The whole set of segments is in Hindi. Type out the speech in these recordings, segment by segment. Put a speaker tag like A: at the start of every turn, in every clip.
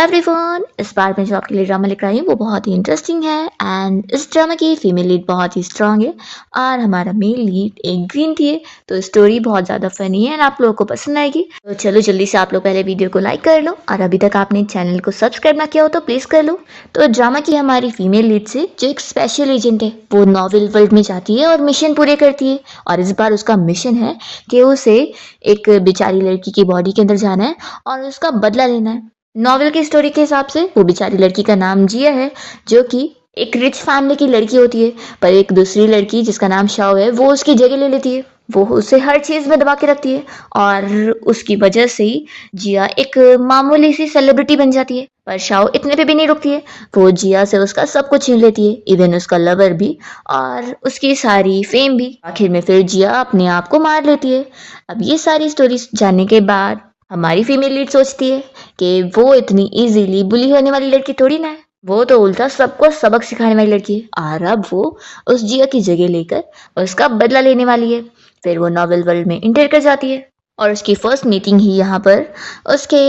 A: एवरीवन, इस बार मैं जो आपके लिए ड्रामा लेकर आई हूँ वो बहुत ही इंटरेस्टिंग है एंड इस ड्रामा की फीमेल लीड बहुत ही स्ट्रांग है और हमारा मेल लीड एक ग्रीन टी है। तो स्टोरी बहुत ज़्यादा फनी है एंड आप लोगों को पसंद आएगी। तो चलो जल्दी से आप लोग पहले वीडियो को लाइक कर लो और अभी तक आपने चैनल को सब्सक्राइब ना किया हो तो प्लीज़ कर लो। तो ड्रामा की हमारी फीमेल लीड से जो एक स्पेशल एजेंट है वो नॉवल वर्ल्ड में जाती है और मिशन पूरे करती है। और इस बार उसका मिशन है कि उसे एक बेचारी लड़की की बॉडी के अंदर जाना है और उसका बदला लेना है। नॉवेल की स्टोरी के हिसाब से वो बेचारी लड़की का नाम जिया है, जो कि एक रिच फैमिली की लड़की होती है। पर एक दूसरी लड़की जिसका नाम शाओ है वो उसकी जगह ले लेती है। वो उसे हर चीज में दबा के रखती है और उसकी वजह से ही जिया एक मामूली सी सेलिब्रिटी बन जाती है। पर शाओ इतने पे भी नहीं रुकती है, वो जिया से उसका सब कुछ छीन लेती है, इवन उसका लवर भी और उसकी सारी फेम भी। आखिर में फिर जिया अपने आप को मार लेती है। अब ये सारी स्टोरी जानने के बाद हमारी फीमेल लीड सोचती है कि वो इतनी इजीली बुली होने वाली लड़की थोड़ी ना है, वो तो उल्टा सबको सबक सिखाने वाली लड़की है। और अब वो उस जिया की जगह लेकर उसका बदला लेने वाली है। फिर वो नॉवेल वर्ल्ड में इंटर कर जाती है और उसकी फर्स्ट मीटिंग ही यहाँ पर उसके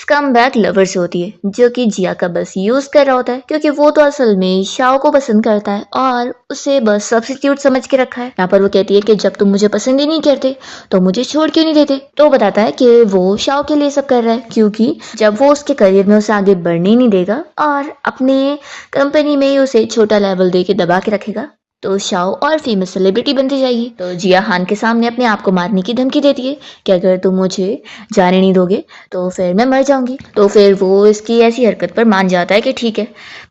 A: स्कम बैक लवर से होती है, जो कि जिया का बस यूज कर रहा होता है क्योंकि वो तो असल में शाओ को पसंद करता है और उसे बस सब्स्टिट्यूट समझ के रखा है। यहाँ पर वो कहती है कि जब तुम मुझे पसंद ही नहीं करते तो मुझे छोड़ क्यों नहीं देते। तो बताता है कि वो शाओ के लिए सब कर रहा है क्योंकि जब वो उसके करियर में उसे आगे बढ़ने ही नहीं देगा और अपने कंपनी में ही उसे छोटा लेवल दे के दबा के रखेगा तो शाओ और फेमस सेलिब्रिटी बनती जाएगी। तो जिया हान के सामने अपने आप को मारने की धमकी देती है कि अगर तुम मुझे जाने नहीं दोगे तो फिर मैं मर जाऊंगी। तो फिर वो इसकी ऐसी हरकत पर मान जाता है कि ठीक है,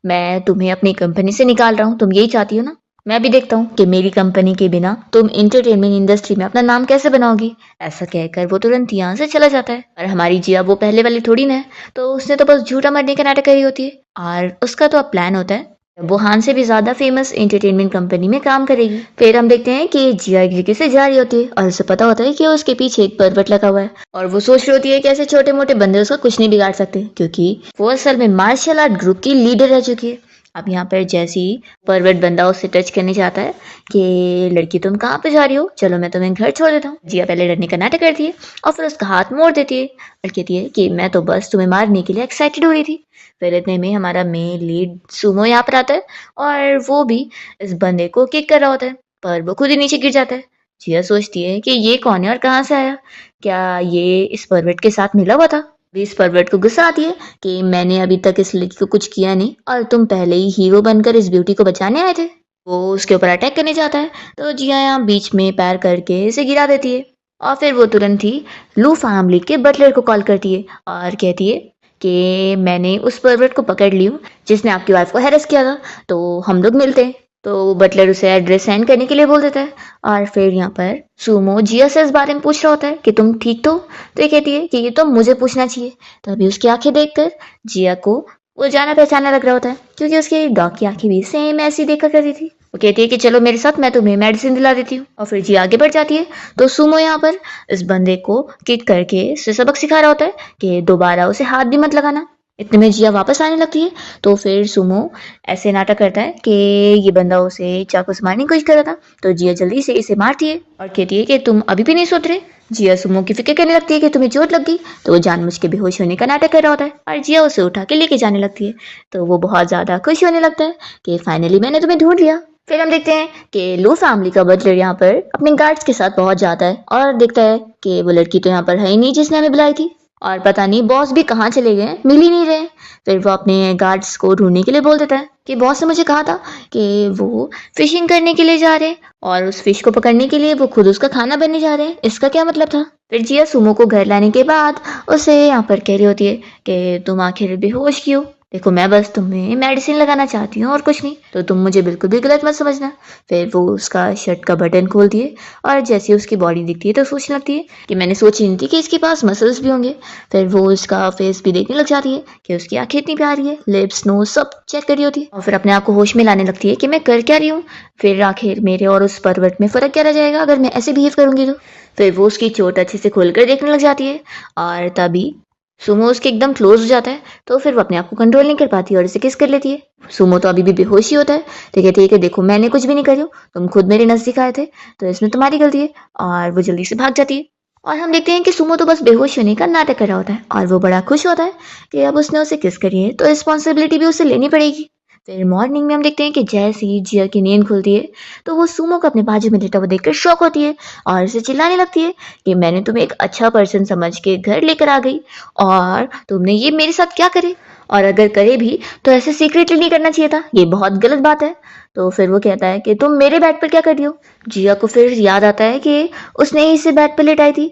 A: मैं तुम्हें अपनी कंपनी से निकाल रहा हूँ, तुम यही चाहती हो ना, मैं भी देखता हूँ कि मेरी कंपनी के बिना तुम इंटरटेनमेंट इंडस्ट्री में अपना नाम कैसे बनाओगी। ऐसा कहकर वो तुरंत यहाँ से चला जाता है। और हमारी जिया वो पहले वाली थोड़ी ना है, तो उसने तो बस झूठा मरने का नाटक करी होती है और उसका तो अब प्लान होता है वो हान से भी ज्यादा फेमस एंटरटेनमेंट कंपनी में काम करेगी। फिर हम देखते हैं कि जिया एक जगह से जा रही होती है और उसे पता होता है कि उसके पीछे एक पर्वत लगा हुआ है और वो सोच रही होती है कि ऐसे छोटे मोटे बंदे उसका कुछ नहीं बिगाड़ सकते क्योंकि वो असल में मार्शल आर्ट ग्रुप की लीडर रह चुकी है। अब यहाँ पर जैसे ही पर्वत बंदा उससे टच करने जाता है कि लड़की तुम कहाँ पे जा रही हो, चलो मैं तुम्हें घर छोड़ देता हूँ। जिया पहले डरने का नाटक करती है और फिर उसका हाथ मोड़ देती है और कहती है कि मैं तो बस तुम्हें मारने के लिए एक्साइटेड हो रही थी। फिर इतने में हमारा मेन लीड सुमो यहाँ पर आता है और वो भी इस बंदे को किक कर रहा होता है पर वो खुद ही नीचे गिर जाता है। जिया सोचती है कि ये कौन है और कहाँ से आया, क्या ये इस पर्वत के साथ मिला हुआ था। इस पर्वत को गुस्सा आती है कि मैंने अभी तक इस लड़की को कुछ किया नहीं और तुम पहले ही हीरो बनकर इस ब्यूटी को बचाने आए थे। वो उसके ऊपर अटैक करने जाता है तो जिया यहाँ बीच में पैर करके इसे गिरा देती है और फिर वो तुरंत ही लू फैमिली के बटलर को कॉल करती है और कहती है कि मैंने उस पर्वत को पकड़ ली हूँ जिसने आपकी वाइफ को हैरेस किया था, तो हम लोग मिलते हैं। तो बटलर उसे एड्रेस सेंड करने के लिए बोल देता है और फिर यहाँ पर सुमो जिया से इस बारे में पूछ रहा होता है कि तुम ठीक तो ये कहती है कि ये तो मुझे पूछना चाहिए। तभी उसकी आंखें देखकर जिया को वो जाना पहचाना लग रहा होता है क्योंकि उसकी डॉग की आंखें भी सेम ऐसी देखा करती थी। वो कहती है कि चलो मेरे साथ, मैं तुम्हें मेडिसिन दिला देती हूँ और फिर जिया आगे बढ़ जाती है। तो सुमो यहाँ पर इस बंदे को किक करके इसे सबक सिखा रहा होता है कि दोबारा उसे हाथ भी मत लगाना। इतने में जिया वापस आने लगती है तो फिर सुमो ऐसे नाटक करता है कि ये बंदा उसे चाकू से मारने की कोशिश कर रहा था। तो जिया जल्दी से इसे मारती है और कहती है कि तुम अभी भी नहीं सुधरे। जिया सुमो की फिक्र करने लगती है कि तुम्हें चोट लग गई, तो वो जानबूझ के बेहोश होने का नाटक कर रहा होता है और जिया उसे उठा के लेके जाने लगती है। तो वो बहुत ज्यादा खुश होने लगता है कि फाइनली मैंने तुम्हें ढूंढ लिया। फिर हम देखते हैं कि लू फैमिली का बटलर यहाँ पर अपने गार्ड्स के साथ पहुंच जाता है और देखता है कि वो लड़की तो यहाँ पर है ही नहीं जिसने हमें बुलाई थी और पता नहीं बॉस भी कहाँ चले गए, मिल ही नहीं रहे। फिर वो अपने गार्ड्स को ढूंढने के लिए बोल देता है कि बॉस ने मुझे कहा था कि वो फिशिंग करने के लिए जा रहे हैं और उस फिश को पकड़ने के लिए वो खुद उसका खाना बनने जा रहे हैं, इसका क्या मतलब था। फिर जिया सुमो को घर लाने के बाद उसे यहाँ पर कह रही होती है कि तुम आखिर बेहोश क्यों, देखो मैं बस तुम्हें मेडिसिन लगाना चाहती हूँ और कुछ नहीं, तो तुम मुझे बिल्कुल भी गलत मत समझना। फिर वो उसका शर्ट का बटन खोलती है और जैसे उसकी बॉडी दिखती है तो सोचने लगती है कि मैंने सोची नहीं थी कि इसके पास मसल्स भी होंगे। फिर वो उसका फेस भी देखने लग जाती है कि उसकी आंखें इतनी प्यारी है, लिप्स नोज सब चेक कर रही होती है और फिर अपने आप को होश में लाने लगती है कि मैं कर क्या रही हूँ। फिर आखिर मेरे और उस पर्वत में फर्क क्या रह जाएगा अगर मैं ऐसे बिहेव करूंगी तो। फिर वो उसकी चोट अच्छे से खोलकर देखने लग जाती है और तभी सुमो उसके एकदम क्लोज हो जाता है तो फिर वो अपने आप को कंट्रोल नहीं कर पाती और इसे किस कर लेती है। सुमो तो अभी भी बेहोश ही होता है तो कहती है कि देखो मैंने कुछ भी नहीं करी हूँ, तुम खुद मेरे नजदीक आए थे तो इसमें तुम्हारी गलती है और वो जल्दी से भाग जाती है। और हम देखते हैं कि सुमो तो बस बेहोश होने का नाटक कर रहा होता है और वो बड़ा खुश होता है कि अब उसने उसे किस करी है तो रिस्पॉन्सिबिलिटी भी उसे लेनी पड़ेगी। फिर मॉर्निंग में हम देखते हैं कि जैसे ही जिया की नींद खुलती है तो वो सुमो को अपने बाजू में लेटा हुआ देखकर शॉक होती है और उसे चिल्लाने लगती है कि मैंने तुम्हें एक अच्छा पर्सन समझ के घर लेकर आ गई और तुमने ये मेरे साथ क्या करे, और अगर करे भी तो ऐसे सीक्रेटली नहीं करना चाहिए था, ये बहुत गलत बात है। तो फिर वो कहता है कि तुम मेरे बेड पर क्या कर रही हो। जिया को फिर याद आता है कि उसने ही इसे बेड पर लेटाई थी।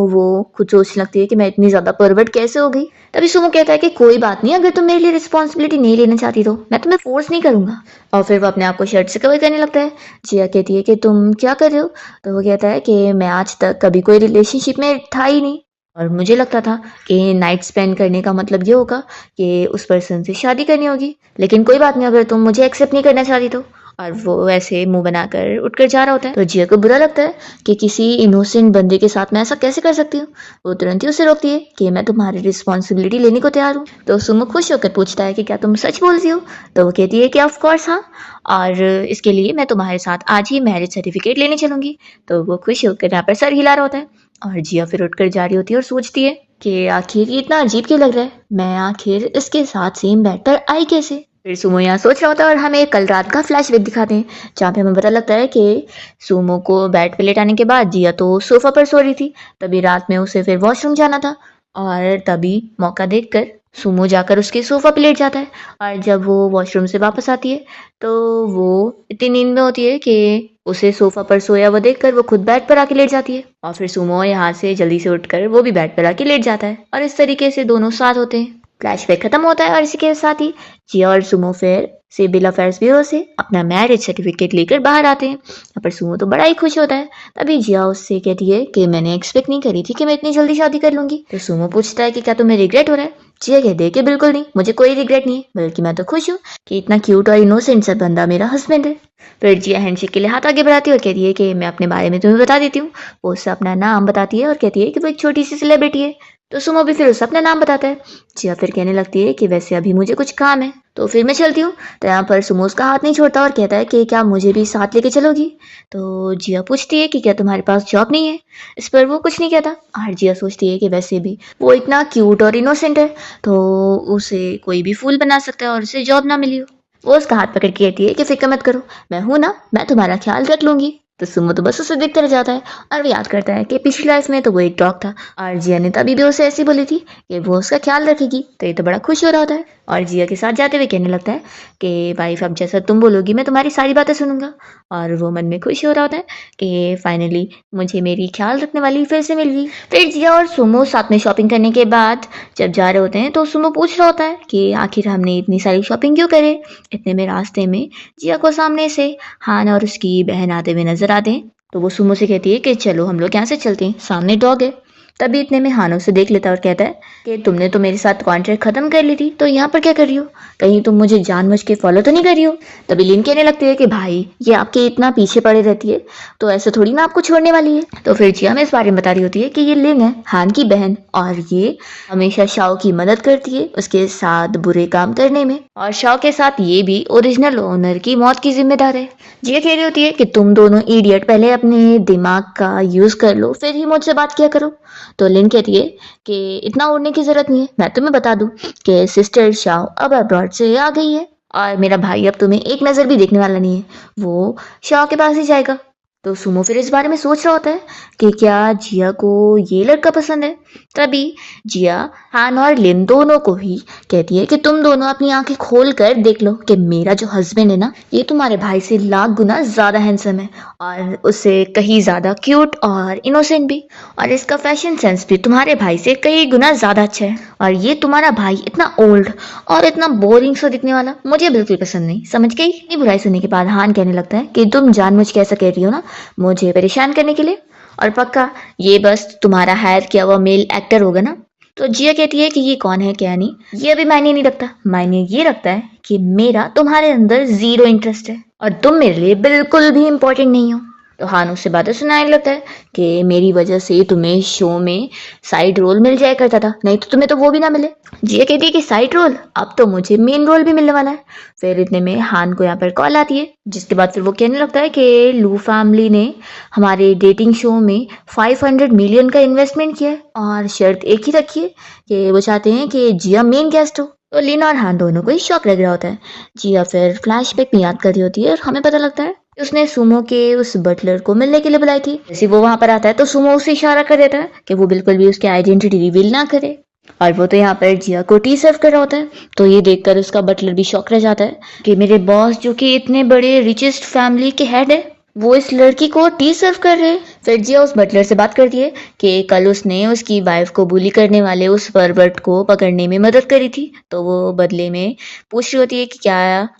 A: वो खुद सोचने लगती है कि मैं इतनी ज्यादा परवर्ट कैसे हो गई। तभी सुमो कहता है कि कोई बात नहीं, अगर तुम मेरे लिए रिस्पॉन्सिबिलिटी नहीं लेना चाहती तो मैं तुम्हें फोर्स नहीं करूंगा। और फिर वो अपने आप को शर्ट से कवर करने लगता है। जिया कहती है कि तुम क्या कर रहे हो। तो वो कहता है कि मैं आज तक कभी कोई रिलेशनशिप में था ही नहीं और मुझे लगता था कि नाइट स्पेंड करने का मतलब ये होगा कि उस पर्सन से शादी करनी होगी, लेकिन कोई बात नहीं अगर तुम मुझे एक्सेप्ट नहीं करना चाहती तो। और वो ऐसे मुंह बनाकर उठकर जा रहा होता है तो जिया को बुरा लगता है कि किसी इनोसेंट बंदे के साथ मैं ऐसा कैसे कर सकती हूँ। वो तुरंत ही उसे रोकती है कि मैं तुम्हारी रिस्पॉन्सिबिलिटी लेने को तैयार हूँ। तो सुमो खुश होकर पूछता है कि क्या तुम सच बोलती हो। तो वो कहती है कि ऑफ कोर्स हाँ, और इसके लिए मैं तुम्हारे साथ आज ही मैरिज सर्टिफिकेट लेने चलूंगी। तो वो खुश होकर यहाँ पर सर हिला रहा होता है और जिया फिर उठकर जा रही होती है और सोचती है कि आखिर ये इतना अजीब क्यों लग रहा है, मैं आखिर इसके साथ सेम बेड पर आई कैसे। फिर सुमो यहाँ सोच रहा होता है और हमें कल रात का फ्लैशबैक दिखाते हैं जहाँ पे हमें पता लगता है कि सुमो को बेड पे लेटाने के बाद जिया तो सोफा पर सो रही थी। तभी रात में उसे फिर वॉशरूम जाना था और तभी मौका देखकर सुमो जाकर उसके सोफा पे लेट जाता है। और जब वो वॉशरूम से वापस आती है तो वो इतनी नींद में होती है कि उसे सोफा पर सोया हुआ देखकर वो खुद बेड पर आके लेट जाती है। और फिर सुमो यहाँ से जल्दी से उठकर वो भी बेड पर आके लेट जाता है और इस तरीके से दोनों साथ होते हैं। फ्लैशबैक खत्म होता है और इसी के साथ ही जिया और सुमो फिर सिविल अफेयर्स ब्यूरो से अपना मैरिज सर्टिफिकेट लेकर बाहर आते हैं। यहाँ पर सुमो तो बड़ा ही खुश होता है। तभी जिया उससे कहती है कि मैंने एक्सपेक्ट नहीं करी थी कि मैं इतनी जल्दी शादी कर लूंगी। तो सुमो पूछता है कि क्या तुम्हें रिग्रेट हो रहा है। जिया कहती है कि बिल्कुल नहीं, मुझे कोई रिग्रेट नहीं है, बल्कि मैं तो खुश हूँ कि इतना क्यूट और इनोसेंट सा बंदा मेरा हस्बैंड है। फिर जिया हैंडशेक के लिए हाथ आगे बढ़ाती है और कहती है कि मैं अपने बारे में तुम्हें बता देती हूँ। वो उससे अपना नाम बताती है और कहती है कि वो एक छोटी सी सेलिब्रिटी है। तो सुमो भी फिर उससे अपना नाम बताता है। जिया फिर कहने लगती है कि वैसे अभी मुझे कुछ काम है तो फिर मैं चलती हूँ। तो यहाँ पर सुमो उसका हाथ नहीं छोड़ता और कहता है कि क्या मुझे भी साथ लेके चलोगी। तो जिया पूछती है कि क्या तुम्हारे पास जॉब नहीं है। इस पर वो कुछ नहीं कहता और जिया सोचती है कि वैसे भी वो इतना क्यूट और इनोसेंट है तो उसे कोई भी फूल बना सकता है और उसे जॉब ना मिली हो। वो उसका हाथ पकड़ के कहती है कि फिक्र मत करो, मैं हूं ना, मैं तुम्हारा ख्याल रख लूंगी। तो सुमो तो बस उसे देखते रह जाता है और वो याद करता है कि पिछली लाइफ में तो वो एक डॉग था और जिया ने तभी भी उसे ऐसी बोली थी कि वो उसका ख्याल रखेगी। तो ये तो बड़ा खुश हो रहा होता है और जिया के साथ जाते हुए कहने लगता है कि वाइफ अब जैसा तुम बोलोगी मैं तुम्हारी सारी बातें सुनूंगा। और वो मन में खुश हो रहा होता है कि फाइनली मुझे मेरी ख्याल रखने वाली फिर से मिल गई। फिर जिया और सुमो साथ में शॉपिंग करने के बाद जब जा रहे होते हैं तो सुमो पूछ रहा होता है कि आखिर हमने इतनी सारी शॉपिंग क्यों करे। इतने में रास्ते में जिया को सामने से हान और उसकी बहन आते हुए नजर आते हैं। तो वो सुमो से कहती है कि चलो हम लोग यहाँ से चलते हैं, सामने डॉग है। तभी इतने में हानो से देख लेता और कहता है कि तुमने तो मेरे साथ कॉन्ट्रैक्ट खत्म कर ली थी तो यहाँ पर क्या कर रही हो, कहीं तुम मुझे जानबूझ के फॉलो तो नहीं कर रही हो। तभी लिन कहने लगती है कि भाई ये आपके इतना पीछे पड़े रहती है तो ऐसा थोड़ी ना आपको छोड़ने वाली है। तो फिर जिया में इस बारे में बता रही होती है कि ये लिन है हान की बहन और ये हमेशा शाओ की मदद करती है उसके साथ बुरे काम करने में और शाओ के साथ ये भी ओरिजिनल ओनर की मौत की जिम्मेदार है। जिया कह रही होती है कि तुम दोनों इडियट पहले अपने दिमाग का यूज कर लो फिर ही मुझसे बात किया करो। तो लिन कहती है कि इतना उड़ने की जरूरत नहीं है, मैं तुम्हें बता दूं कि सिस्टर शाओ अब अब्रॉड से आ गई है और मेरा भाई अब तुम्हें एक नजर भी देखने वाला नहीं है, वो शाओ के पास ही जाएगा। तो सुमो फिर इस बारे में सोच रहा होता है कि क्या जिया को ये लड़का पसंद है। तभी जिया हान और लिन दोनों को ही कहती है कि तुम दोनों अपनी आंखें खोल कर देख लो कि मेरा जो हस्बैंड है ना ये तुम्हारे भाई से लाख गुना ज्यादा हैंडसम है और उससे कहीं ज्यादा क्यूट और इनोसेंट भी, और इसका फैशन सेंस भी तुम्हारे भाई से कई गुना ज्यादा अच्छा है। और ये तुम्हारा भाई इतना ओल्ड और इतना बोरिंग सा दिखने वाला मुझे बिल्कुल पसंद नहीं, समझ गई। ये बुराई सुनने के बाद हान कहने लगता है कि तुम जानबूझ के ऐसा कह रही हो ना मुझे परेशान करने के लिए, और पक्का ये बस तुम्हारा हायर किया हुआ मेल एक्टर होगा ना। तो जिया कहती है कि ये कौन है क्या नहीं ये अभी मायने नहीं रखता, मायने ये रखता है कि मेरा तुम्हारे अंदर जीरो इंटरेस्ट है और तुम मेरे लिए बिल्कुल भी इम्पोर्टेंट नहीं हो। तो हान उससे बातें सुनाने लगता है कि मेरी वजह से तुम्हें शो में साइड रोल मिल जाया करता था, नहीं तो तुम्हें तो वो भी ना मिले। जिया कहती है कि साइड रोल, अब तो मुझे मेन रोल भी मिलने वाला है। फिर इतने में हान को यहाँ पर कॉल आती है, जिसके बाद फिर वो कहने लगता है कि लू फैमिली ने हमारे डेटिंग शो में 500 मिलियन का इन्वेस्टमेंट किया है और शर्त एक ही रखी है कि वो चाहते हैं कि जिया मेन गेस्ट हो। तो लिन और हान दोनों को ही शौक लग रहा होता है। जिया फिर फ्लैशबैक में याद कर रही होती है और हमें पता लगता है कि उसने सुमो के उस बटलर को मिलने के लिए बुलाई थी। जैसे वो वहां पर आता है तो सुमो उसे इशारा कर देता है कि वो बिल्कुल भी उसकी आइडेंटिटी रिवील ना करे, और वो तो यहाँ पर जिया को टी सर्व कर रहा होता है। तो ये देखकर उसका बटलर भी शॉक रह जाता है कि मेरे बॉस जो कि इतने बड़े रिचेस्ट फैमिली के हेड है, वो इस लड़की को टी सर्व कर रहे हैं। फिर जिया उस बटलर से बात करती है कि कल उसने उसकी वाइफ को बुली करने वाले उस परवर्ट को पकड़ने में मदद करी थी, तो वो बदले में पूछ रही होती है कि क्या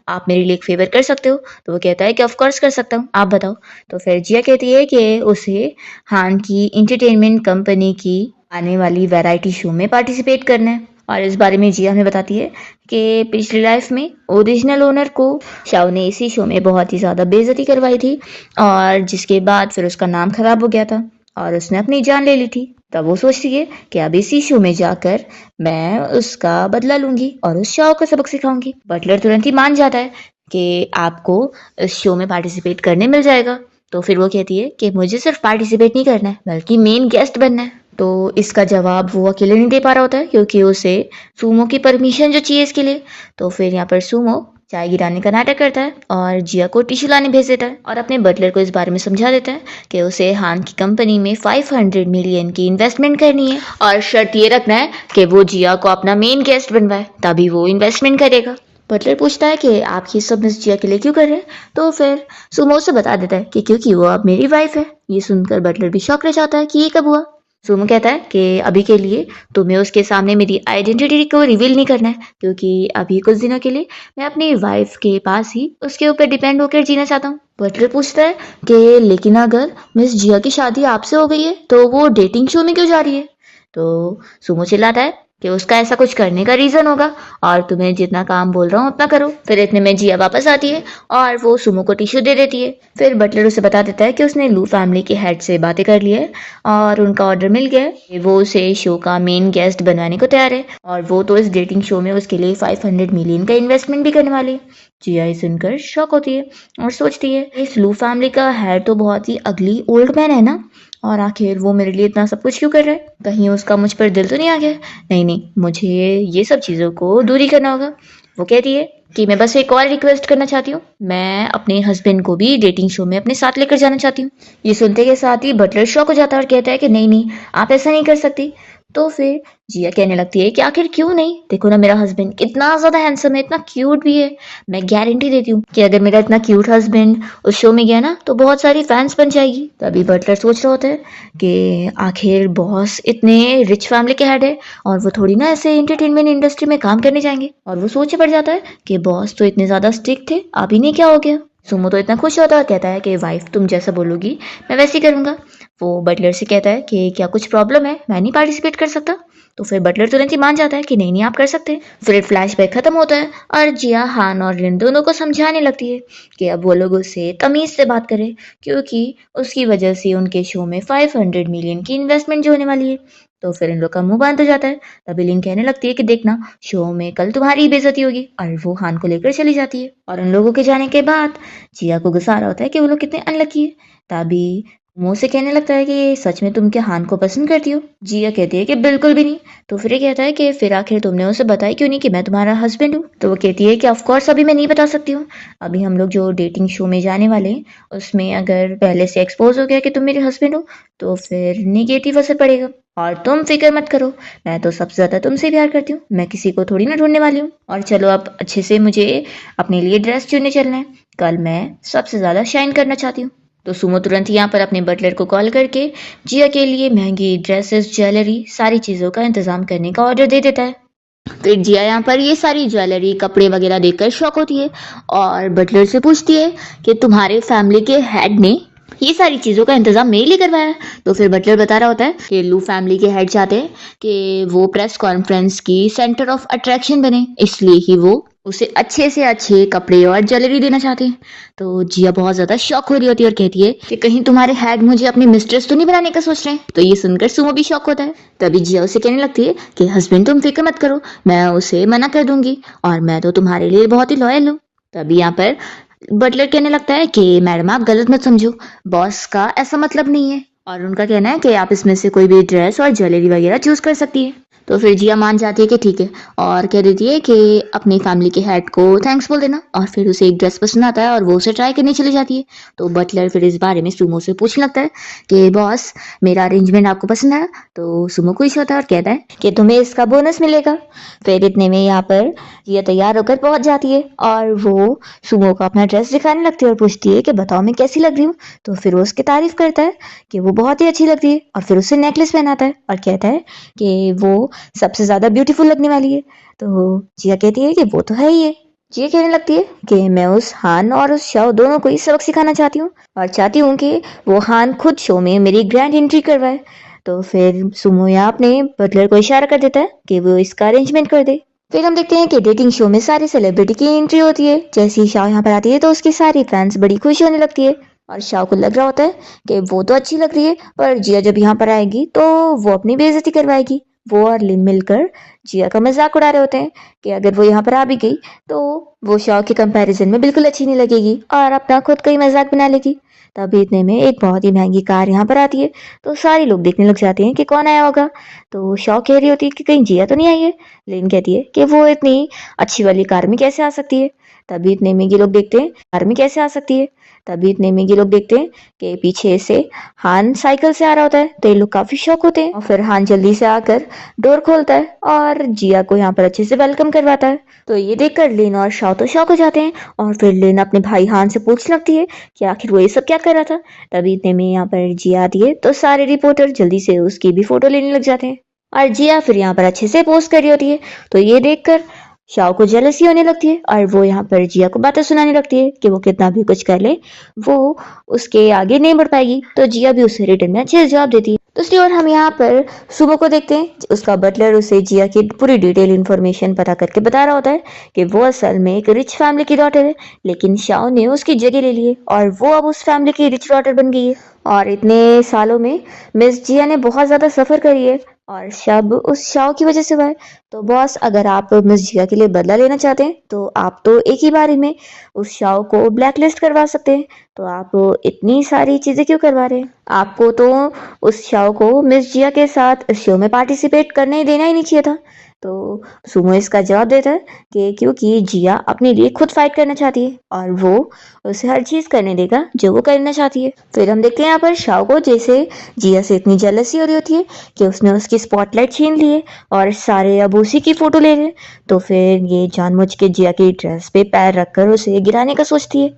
A: आप मेरे लिए एक फेवर कर सकते हो। तो वो कहता है कि ऑफ कोर्स कर सकता हूँ, आप बताओ। तो फिर जिया कहती है कि उसे हान की इंटरटेनमेंट कंपनी की आने वाली वैरायटी शो में पार्टिसिपेट करना है। और इस बारे में जिया हमें बताती है कि पिछली लाइफ में ओरिजिनल ओनर को शाओ ने इसी शो में बहुत ही ज़्यादा बेइज्जती करवाई थी, और जिसके बाद फिर उसका नाम खराब हो गया था और उसने अपनी जान ले ली थी। तब वो सोचती है कि अब इसी शो में जाकर मैं उसका बदला लूंगी और उस शाओ को सबक सिखाऊंगी। बटलर तुरंत ही मान जाता है कि आपको इस शो में पार्टिसिपेट करने मिल जाएगा। तो फिर वो कहती है कि मुझे सिर्फ पार्टिसिपेट नहीं करना है बल्कि मेन गेस्ट बनना है। तो इसका जवाब वो अकेले नहीं दे पा रहा होता है क्योंकि उसे सुमो की परमिशन जो चाहिए इसके लिए। तो फिर यहाँ पर सुमो चाय गिराने का नाटक करता है और जिया को टिश्यू लाने भेज देता है और अपने बटलर को इस बारे में समझा देता है कि उसे हान की कंपनी में 500 मिलियन की इन्वेस्टमेंट करनी है और शर्त ये रखना है कि वो जिया को अपना मेन गेस्ट बनवाए, तभी वो इन्वेस्टमेंट करेगा। बटलर पूछता है कि आप ये सब मिस जिया के लिए क्यों कर रहे हैं। तो फिर सुमो से बता देता है कि क्योंकि वो अब मेरी वाइफ है। ये सुनकर बटलर भी शौक रह जाता है कि ये कब हुआ। सुमो कहता है कि अभी के लिए तुम्हें उसके सामने मेरी आइडेंटिटी को रिवील नहीं करना है क्योंकि अभी कुछ दिनों के लिए मैं अपनी वाइफ के पास ही उसके ऊपर डिपेंड होकर जीना चाहता हूँ। बटलर पूछता है कि लेकिन अगर मिस जिया की शादी आपसे हो गई है तो वो डेटिंग शो में क्यों जा रही है। तो सुमो चिल्लाता है कि उसका ऐसा कुछ करने का रीजन होगा और तुम्हें जितना काम बोल रहा हूँ उतना करो। फिर इतने में जिया वापस आती है और वो सुमो को टिश्यू दे देती है। फिर बटलर उसे बता देता है कि उसने लू फैमिली के हेड से बातें कर ली है और उनका ऑर्डर मिल गया है। वो उसे शो का मेन गेस्ट बनवाने को तैयार है और वो तो इस डेटिंग शो में उसके लिए 500 मिलियन का इन्वेस्टमेंट भी करने वाली है। जिया सुनकर शॉक होती है और सोचती है इस लू फैमिली का हेड तो बहुत ही अगली ओल्ड मैन है ना, और आखिर वो मेरे लिए इतना सब कुछ क्यों कर रहा है। कहीं उसका मुझ पर दिल तो नहीं आ गया। नहीं नहीं, मुझे ये सब चीज़ों को दूरी करना होगा। वो कहती है कि मैं बस एक और रिक्वेस्ट करना चाहती हूँ, मैं अपने हस्बैंड को भी डेटिंग शो में अपने साथ लेकर जाना चाहती हूँ। ये सुनते के साथ ही बटलर शॉक हो जाता है और कहता है कि नहीं नहीं, आप ऐसा नहीं कर सकती। तो फिर जिया कहने लगती है कि आखिर क्यों नहीं, देखो ना मेरा हस्बैंड कितना ज्यादा हैंडसम है, इतना क्यूट भी है। मैं गारंटी देती हूँ कि अगर मेरा इतना क्यूट हस्बैंड उस शो में गया ना तो बहुत सारी फैंस बन जाएगी। तभी बटलर सोच रहा होता है कि आखिर बॉस इतने रिच फैमिली के हेड है और वो थोड़ी ना ऐसे एंटरटेनमेंट इंडस्ट्री में काम करने जाएंगे। और वो सोच पड़ जाता है कि बॉस तो इतने ज्यादा स्ट्रिक्ट थे, अब इन्हें क्या हो गया। सुमो तो इतना खुश होता है और कहता है कि वाइफ तुम जैसा बोलोगी मैं वैसे ही करूंगा। वो बटलर से कहता है कि क्या कुछ प्रॉब्लम है, मैं नहीं पार्टिसिपेट कर सकता। तो फिर बटलर तुरंत ही मान जाता है कि नहीं नहीं आप कर सकते। फिर फ्लैशबैक खत्म होता है और जिया हान और लिन दोनों को समझाने लगती है कि अब वो लोग उससे तमीज से बात करें क्योंकि उसकी वजह से उनके शो में 500 मिलियन की इन्वेस्टमेंट जो होने वाली है। तो फिर इन लोग का मुंह बंद हो जाता है। तभी लिन कहने लगती है कि देखना शो में कल तुम्हारी बेइज्जती होगी, और वो हान को लेकर चली जाती है। और उन लोगों के जाने के बाद जिया को गुस्सा आ रहा होता है कि वो लोग कितने अनलकी है। तभी मुंह से कहने लगता है कि सच में तुम क्या हान को पसंद करती हो। जिया कहती है कि बिल्कुल भी नहीं। तो फिर ये कहता है कि फिर आखिर तुमने उसे बताई क्यों नहीं कि मैं तुम्हारा हस्बैंड हूँ। तो वो कहती है कि ऑफ कोर्स अभी मैं नहीं बता सकती हूँ, अभी हम लोग जो डेटिंग शो में जाने वाले हैं उसमें अगर पहले से एक्सपोज हो गया कि तुम मेरे हस्बैंड हो तो फिर निगेटिव असर पड़ेगा। और तुम फिक्र मत करो, मैं तो सबसे ज्यादा तुमसे प्यार करती हूँ, मैं किसी को थोड़ी ना ढूंढने वाली हूँ। और चलो अब अच्छे से मुझे अपने लिए ड्रेस चुनने चलना है, कल मैं सबसे ज्यादा शाइन करना चाहती हूँ। तो सुमो तुरंत यहाँ पर अपने बटलर को कॉल करके जिया के लिए महंगी ड्रेसेस, ज्वेलरी, सारी चीजों का इंतजाम करने का ऑर्डर दे देता है। फिर जिया यहाँ पर ये सारी ज्वेलरी, कपड़े वगैरह देखकर शॉक होती है और बटलर से पूछती है कि तुम्हारे फैमिली के हेड ने ये सारी चीजों का इंतजाम मेरे लिए करवाया है। तो फिर बटलर बता रहा होता है कि लू फैमिली के हेड चाहते हैं कि वो प्रेस कॉन्फ्रेंस की सेंटर ऑफ अट्रैक्शन बने, इसलिए ही वो उसे अच्छे से अच्छे कपड़े और ज्वेलरी देना चाहते हैं। तो जिया बहुत ज्यादा शॉक हो रही होती है और कहती है कि कहीं तुम्हारे हैड मुझे अपनी मिस्ट्रेस तो नहीं बनाने का सोच रहे हैं। तो ये सुनकर सुमो भी शॉक होता है। तभी जिया उसे कहने लगती है कि हस्बैंड तुम फिक्र मत करो, मैं उसे मना कर दूंगी और मैं तो तुम्हारे लिए बहुत ही लॉयल हूँ। तभी यहाँ पर बटलर कहने लगता है कि मैडम आप गलत मत समझो, बॉस का ऐसा मतलब नहीं है। और उनका कहना है कि आप इसमें से कोई भी ड्रेस और ज्वेलरी वगैरह चूज कर सकती है। तो फिर जिया मान जाती है कि ठीक है और कह देती है कि अपनी फैमिली के हेड को थैंक्स बोल देना। और फिर उसे एक ड्रेस पसंद आता है और वो उसे ट्राई करने चली जाती है। तो बटलर फिर इस बारे में सुमो से पूछने लगता है कि बॉस मेरा अरेंजमेंट आपको पसंद आया। तो सुमो खुश होता है और कहता है कि तुम्हें इसका बोनस मिलेगा। फिर इतने में यहाँ पर जिया तैयार होकर पहुंच जाती है और वो सुमो को अपना ड्रेस दिखाने लगती है और पूछती है कि बताओ मैं कैसी लग रही हूँ। तो फिर वो उसकी तारीफ करता है कि वो बहुत ही अच्छी लग रही है और फिर उससे नेकलेस पहनाता है और कहता है कि वो सबसे ज्यादा ब्यूटीफुल लगने वाली है। तो जिया कहती है कि वो तो है ही है। जिया कहने लगती है कि मैं उस हान और उस शाओ दोनों को ही सबक सिखाना चाहती हूँ और चाहती हूँ कि वो हान खुद शो में मेरी ग्रैंड एंट्री करवाए। तो फिर सुमो यहाँ अपने बटलर को इशारा कर देता है कि वो इसका अरेंजमेंट कर दे। फिर हम देखते हैं कि डेटिंग शो में सारी सेलिब्रिटी की एंट्री होती है। जैसे ही शाओ यहाँ पर आती है तो उसकी सारी फैंस बड़ी खुश होने लगती है और शाओ को लग रहा होता है कि वो तो अच्छी लग रही है पर जिया जब यहाँ पर आएगी तो वो अपनी बेइज्जती करवाएगी। वो और लिन मिलकर जिया का मजाक उड़ा रहे होते हैं कि अगर वो यहाँ पर आ भी गई तो वो शाओ के कंपैरिजन में बिल्कुल अच्छी नहीं लगेगी और अपना खुद का ही मजाक बना लेगी। तभी इतने में एक बहुत ही महंगी कार यहाँ पर आती है। तो सारे लोग देखने लग जाते हैं कि कौन आया होगा। तो शाओ कह रही होती है कि कहीं जिया तो नहीं आई है। लिन कहती है कि वो इतनी अच्छी वाली कार में कैसे आ सकती है। तभी इतने में ये लोग देखते हैं कार में कैसे आ सकती है। तभी इतने में ये लोग देखते हैं कि पीछे से हान साइकिल से आ रहा होता है। तो ये लोग काफी शौक होते हैं और फिर हान जल्दी से आकर डोर खोलता है और जिया को यहाँ पर अच्छे से वेलकम करवाता है। तो ये देखकर लिन और शाओ तो शौक हो जाते हैं और फिर लिन अपने भाई हान से पूछने लगती है कि आखिर वो ये सब क्या कर रहा था। तभी इतने में यहाँ पर जिया आती है तो सारे रिपोर्टर जल्दी से उसकी भी फोटो लेने लग जाते हैं और जिया फिर यहाँ पर अच्छे से पोस्ट कर रही होती है। तो ये देखकर शाओ को जेलसी होने लगती है और वो यहाँ पर जिया को बातें सुनाने लगती है कि वो कितना भी कुछ कर ले वो उसके आगे नहीं बढ़ पाएगी। तो जिया भी उसे रिटर्न में अच्छे से जवाब देती है। दूसरी ओर हम यहाँ पर सुमो को देखते हैं। उसका बटलर उसे जिया की पूरी डिटेल इन्फॉर्मेशन पता करके बता रहा होता है कि वो असल में एक रिच फैमिली की डॉटर है लेकिन शाओ ने उसकी जगह ले ली है और वो अब उस फैमिली की रिच डॉटर बन गई है। और इतने सालों में मिस जिया ने बहुत ज्यादा सफर करी है और सब उस शाओ की वजह से हुआ है। तो बॉस अगर आप मिस जिया के लिए बदला लेना चाहते हैं तो आप तो एक ही बारी में उस शाओ को ब्लैक लिस्ट करवा सकते हैं। तो आप इतनी सारी चीजें क्यों करवा रहे हैं। आपको तो उस शाओ को मिस जिया के साथ इस शो में पार्टिसिपेट करने ही देना ही नहीं चाहिए था। तो सुमो इसका जवाब देता है कि क्योंकि जिया अपने लिए खुद फाइट करना चाहती है और वो उसे हर चीज करने देगा जो वो करना चाहती है। फिर हम देखते हैं यहाँ पर शाओ को जैसे जिया से इतनी जेलसी हो रही होती है कि उसने उसकी स्पॉटलाइट छीन ली है और सारे अब उसी की फोटो ले रहे हैं। तो फिर ये जानबूझ के जिया की ड्रेस पे पैर रखकर उसे गिराने का सोचती है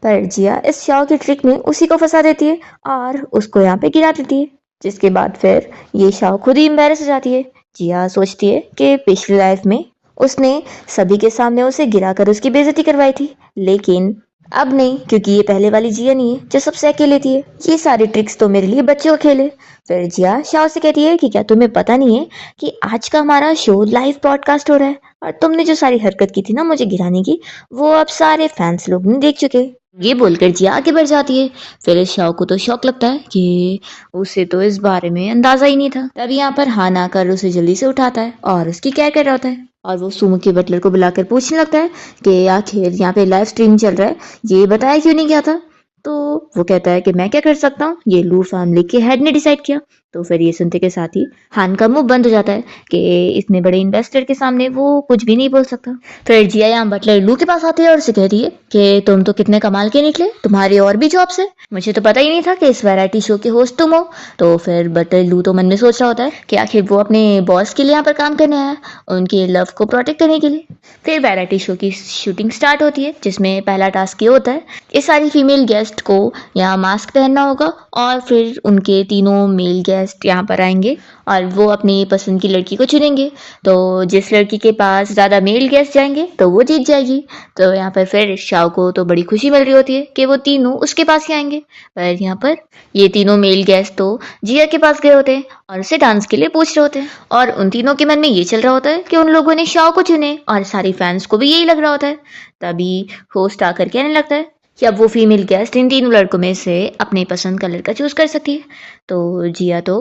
A: पर जिया इस शाओ की ट्रिक में उसी को फंसा देती है और उसको यहाँ पे गिरा देती है। जिसके बाद फिर ये शाओ खुद ही एम्बेरस हो जाती है। जिया सोचती है कि पिछली लाइफ में उसने सभी के सामने उसे गिराकर उसकी बेइज्जती करवाई थी लेकिन अब नहीं क्योंकि ये पहले वाली जिया नहीं है जो सबसे अकेले थी। ये सारी ट्रिक्स तो मेरे लिए बच्चों का खेल है। फिर जिया शाओ से कहती है कि क्या तुम्हें पता नहीं है कि आज का हमारा शो लाइव ब्रॉडकास्ट हो रहा है और तुमने जो सारी हरकत की थी ना मुझे गिराने की वो अब सारे फैंस लोग ने देख चुके। ये बोलकर जिया आगे बढ़ जाती है। फिर इस शाओ को तो शौक लगता है कि उसे तो इस बारे में अंदाजा ही नहीं था। तभी यहाँ पर हान आकर उसे जल्दी से उठाता है और उसकी केयर कर रहा होता है और वो सुमो के बटलर को बुलाकर पूछने लगता है कि आखिर यहाँ पे लाइव स्ट्रीम चल रहा है ये बताया क्यों नहीं गया था। तो वो कहता है कि मैं क्या कर सकता हूँ ये लू फैमिली के हेड ने डिसाइड किया। तो फिर ये सुनते के साथ ही हान का मुंह बंद हो जाता है कि इतने बड़े इन्वेस्टर के सामने वो कुछ भी नहीं बोल सकता। फिर जिया यहाँ बटलर लू के पास आती है और उसे कहती है कि तुम तो कितने कमाल के निकले, तुम्हारी और भी जॉब्स है, मुझे तो पता ही नहीं था कि इस वैरायटी शो के होस्ट तुम हो। तो फिर बटलर लू तो मन में सोच रहा होता है कि आखिर वो अपने बॉस के लिए यहाँ पर काम करने आया, उनके लव को प्रोटेक्ट करने के लिए। फिर वैरायटी शो की शूटिंग स्टार्ट होती है जिसमें पहला टास्क ये होता है कि सारी फीमेल गेस्ट को यहाँ मास्क पहनना होगा और फिर उनके तीनों मेल गेस्ट गेस्ट यहाँ पर आएंगे और वो अपनी पसंद की लड़की को चुनेंगे। तो जिस लड़की के पास ज़्यादा मेल गेस्ट जाएंगे तो वो जीत जाएगी। तो यहाँ पर फिर शाओ को तो बड़ी खुशी मिल रही होती है कि वो तीनों उसके पास ही आएंगे। पर यहाँ पर ये तीनों मेल गेस्ट तो जिया के पास गए होते हैं और उसे डांस के लिए पूछ रहे होते हैं, और उन तीनों के मन में ये चल रहा होता है कि उन लोगों ने शाओ को चुने, और सारी फैंस को भी यही लग रहा होता है। तभी होस्ट आकर कहने लगता है कि अब वो फीमेल गेस्ट इन तीनों लड़कों में से अपने पसंद का लड़का चूज कर सकती है। तो जिया तो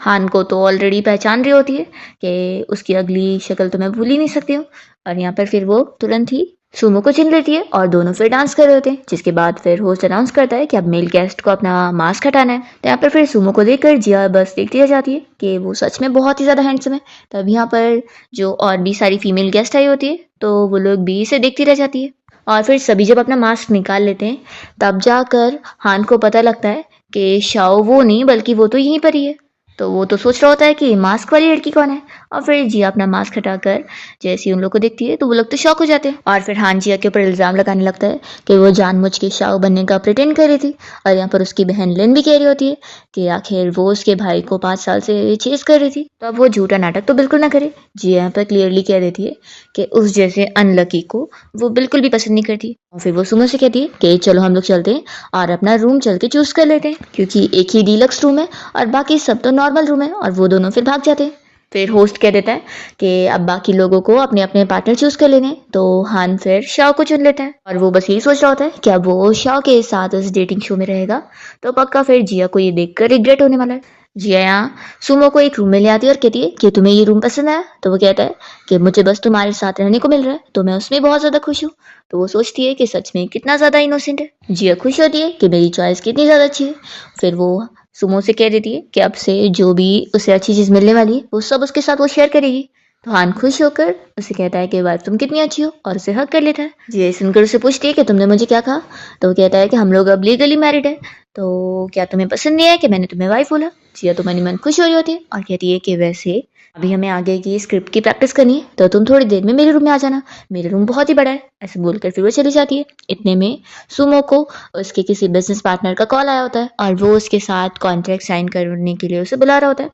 A: हान को तो ऑलरेडी पहचान रही होती है कि उसकी अगली शक्ल तो मैं भूल ही नहीं सकती हूँ, और यहाँ पर फिर वो तुरंत ही सुमो को चुन लेती है और दोनों फिर डांस कर रहे होते हैं। जिसके बाद फिर होस्ट अनाउंस करता है कि अब मेल गेस्ट को अपना मास्क हटाना है। तो यहाँ पर फिर सुमो को देखकर जिया बस देखती रह जाती है कि वो सच में बहुत ही ज़्यादा हैंडसम है। तब यहाँ पर जो और भी सारी फीमेल गेस्ट आई होती है तो वो लोग भी इसे देखती रह जाती है, और फिर सभी जब अपना मास्क निकाल लेते हैं तब जाकर हान को पता लगता है कि शाओ वो नहीं बल्कि वो तो यहीं पर ही है। तो वो तो सोच रहा होता है कि मास्क वाली लड़की कौन है, और फिर जिया अपना मास्क हटाकर जैसे ही उन लोग को देखती है तो वो लोग तो शॉक हो जाते हैं, और फिर हान जिया के ऊपर इल्ज़ाम लगाने लगता है कि वो जानबूझ के शाओ बनने का प्रिटेंड कर रही थी। और यहाँ पर उसकी बहन लिन भी कह रही होती है कि आखिर वो उसके भाई को 5 साल से चेस कर रही थी, तो अब वो झूठा नाटक तो बिल्कुल ना करे। जिया यहाँ पर क्लियरली कह देती है कि उस जैसे अनलकी को वो बिल्कुल भी पसंद नहीं करती। और फिर वो सुमो से कहती है कि चलो हम लोग चलते हैं और अपना रूम चल के चूज कर लेते हैं, क्योंकि एक ही डीलक्स रूम है और बाकी सब तो नॉर्मल रूम है। और वो दोनों फिर भाग जाते हैं। फिर होस्ट कह देता है कि अब बाकी लोगों को अपने अपने पार्टनर चूज कर लेने। तो हान फिर शाओ को चुन लेता है, और वो बस यही सोच रहा होता है कि अब वो शाओ के साथ इस डेटिंग शो में रहेगा तो पक्का फिर जिया को ये देखकर रिग्रेट होने वाला है। जिया यहाँ सुमो को एक रूम में ले आती है और कहती है कि तुम्हें ये रूम पसंद आया। तो वो कहता है कि मुझे बस तुम्हारे साथ रहने को मिल रहा है तो मैं उसमें बहुत ज्यादा खुश हूँ। तो वो सोचती है कि सच में कितना ज्यादा इनोसेंट है। जिया खुश होती है कि मेरी चॉइस कितनी ज्यादा अच्छी है। फिर वो सुमो से कह देती है कि अब से जो भी उसे अच्छी चीज मिलने वाली है वो सब उसके साथ वो शेयर करेगी। तो हान खुश होकर उसे कहता है कि वाइफ तुम कितनी अच्छी हो, और उसे हक कर लेता है। जिया सुनकर उसे पूछती है कि तुमने मुझे क्या कहा। तो वो कहता है कि हम लोग अब लीगली मैरिड है, तो क्या तुम्हें पसंद नहीं है कि मैंने तुम्हें वाइफ बोला। जिया तो मन ही मन खुश हो रही होती है और कहती है कि वैसे अभी हमें आगे की स्क्रिप्ट की प्रैक्टिस करनी है तो तुम थोड़ी देर में मेरे रूम में आ जाना, मेरा रूम बहुत ही बड़ा है। ऐसे बोलकर फिर वो चली जाती है। इतने में सुमो को उसके किसी बिजनेस पार्टनर का कॉल आया होता है और वो उसके साथ कॉन्ट्रैक्ट साइन करने के लिए उसे बुला रहा होता है।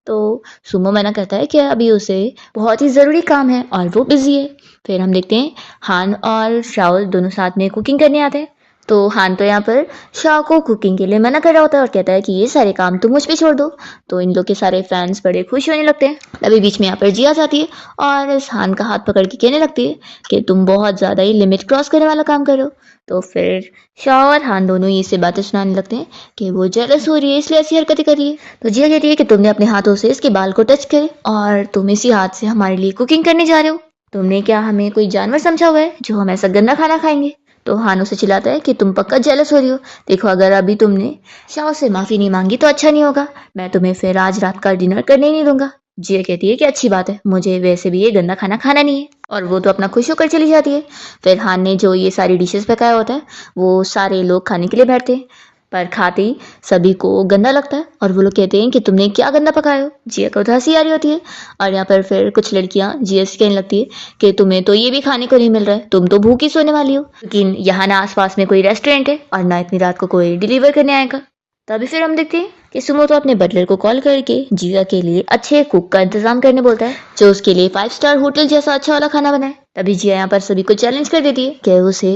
A: तो सुमो मना करता है कि अभी उसे बहुत ही ज़रूरी काम है और वो बिजी है। फिर हम देखते हैं हान और शाओ दोनों साथ में कुकिंग करने आते हैं। तो हान तो यहाँ पर शाओ को कुकिंग के लिए मना कर रहा होता है और कहता है कि ये सारे काम तुम मुझ पे छोड़ दो। तो इन लोग के सारे फैंस बड़े खुश होने लगते हैं। तभी बीच में यहाँ पर जिया जाती है और इस हान का हाथ पकड़ के कहने लगती है कि तुम बहुत ज़्यादा ही लिमिट क्रॉस करने वाला काम कर रहे हो। तो फिर शाओ और हान दोनों ही इससे बातें सुनाने लगते हैं कि वो जेलस हो रही है इसलिए ऐसी हरकतें कर रही है। तो जिया कहती है कि तुमने अपने हाथों से इसके बाल को टच करे और तुम इसी हाथ से हमारे लिए कुकिंग करने जा रहे हो। तुमने क्या हमें कोई जानवर समझा हुआ है जो हम ऐसा गंदा खाना खाएंगे। तो हानो से चिल्लाता है कि तुम पक्का जेलस हो रही हो। देखो अगर अभी तुमने शाओ से माफी नहीं मांगी तो अच्छा नहीं होगा, मैं तुम्हें फिर आज रात का डिनर करने ही नहीं दूंगा। जिया कहती है कि अच्छी बात है, मुझे वैसे भी ये गंदा खाना खाना नहीं है, और वो तो अपना खुश होकर चली जाती है। फिर हान ने जो ये सारी डिशेस पकाया होता है वो सारे लोग खाने के लिए बैठते हैं, पर खाते ही सभी को गंदा लगता है और वो लोग कहते हैं कि तुमने क्या गंदा पकाया हो। जिया को तो हंसी आ रही होती है, और यहाँ पर फिर कुछ लड़कियां जिया से कहने लगती है कि तुम्हें तो ये भी खाने को नहीं मिल रहा है, तुम तो भूखी सोने वाली हो, लेकिन यहाँ ना आसपास में कोई रेस्टोरेंट है और ना इतनी रात को कोई डिलीवर करने आएगा। तभी फिर हम देखते हैं कि सुमो तो अपने बटलर को कॉल करके जिया के लिए अच्छे कुक का इंतजाम करने बोलता है जो उसके लिए 5 स्टार होटल जैसा अच्छा वाला खाना बनाए। तभी जिया यहाँ पर सभी को चैलेंज कर देती है कि उसे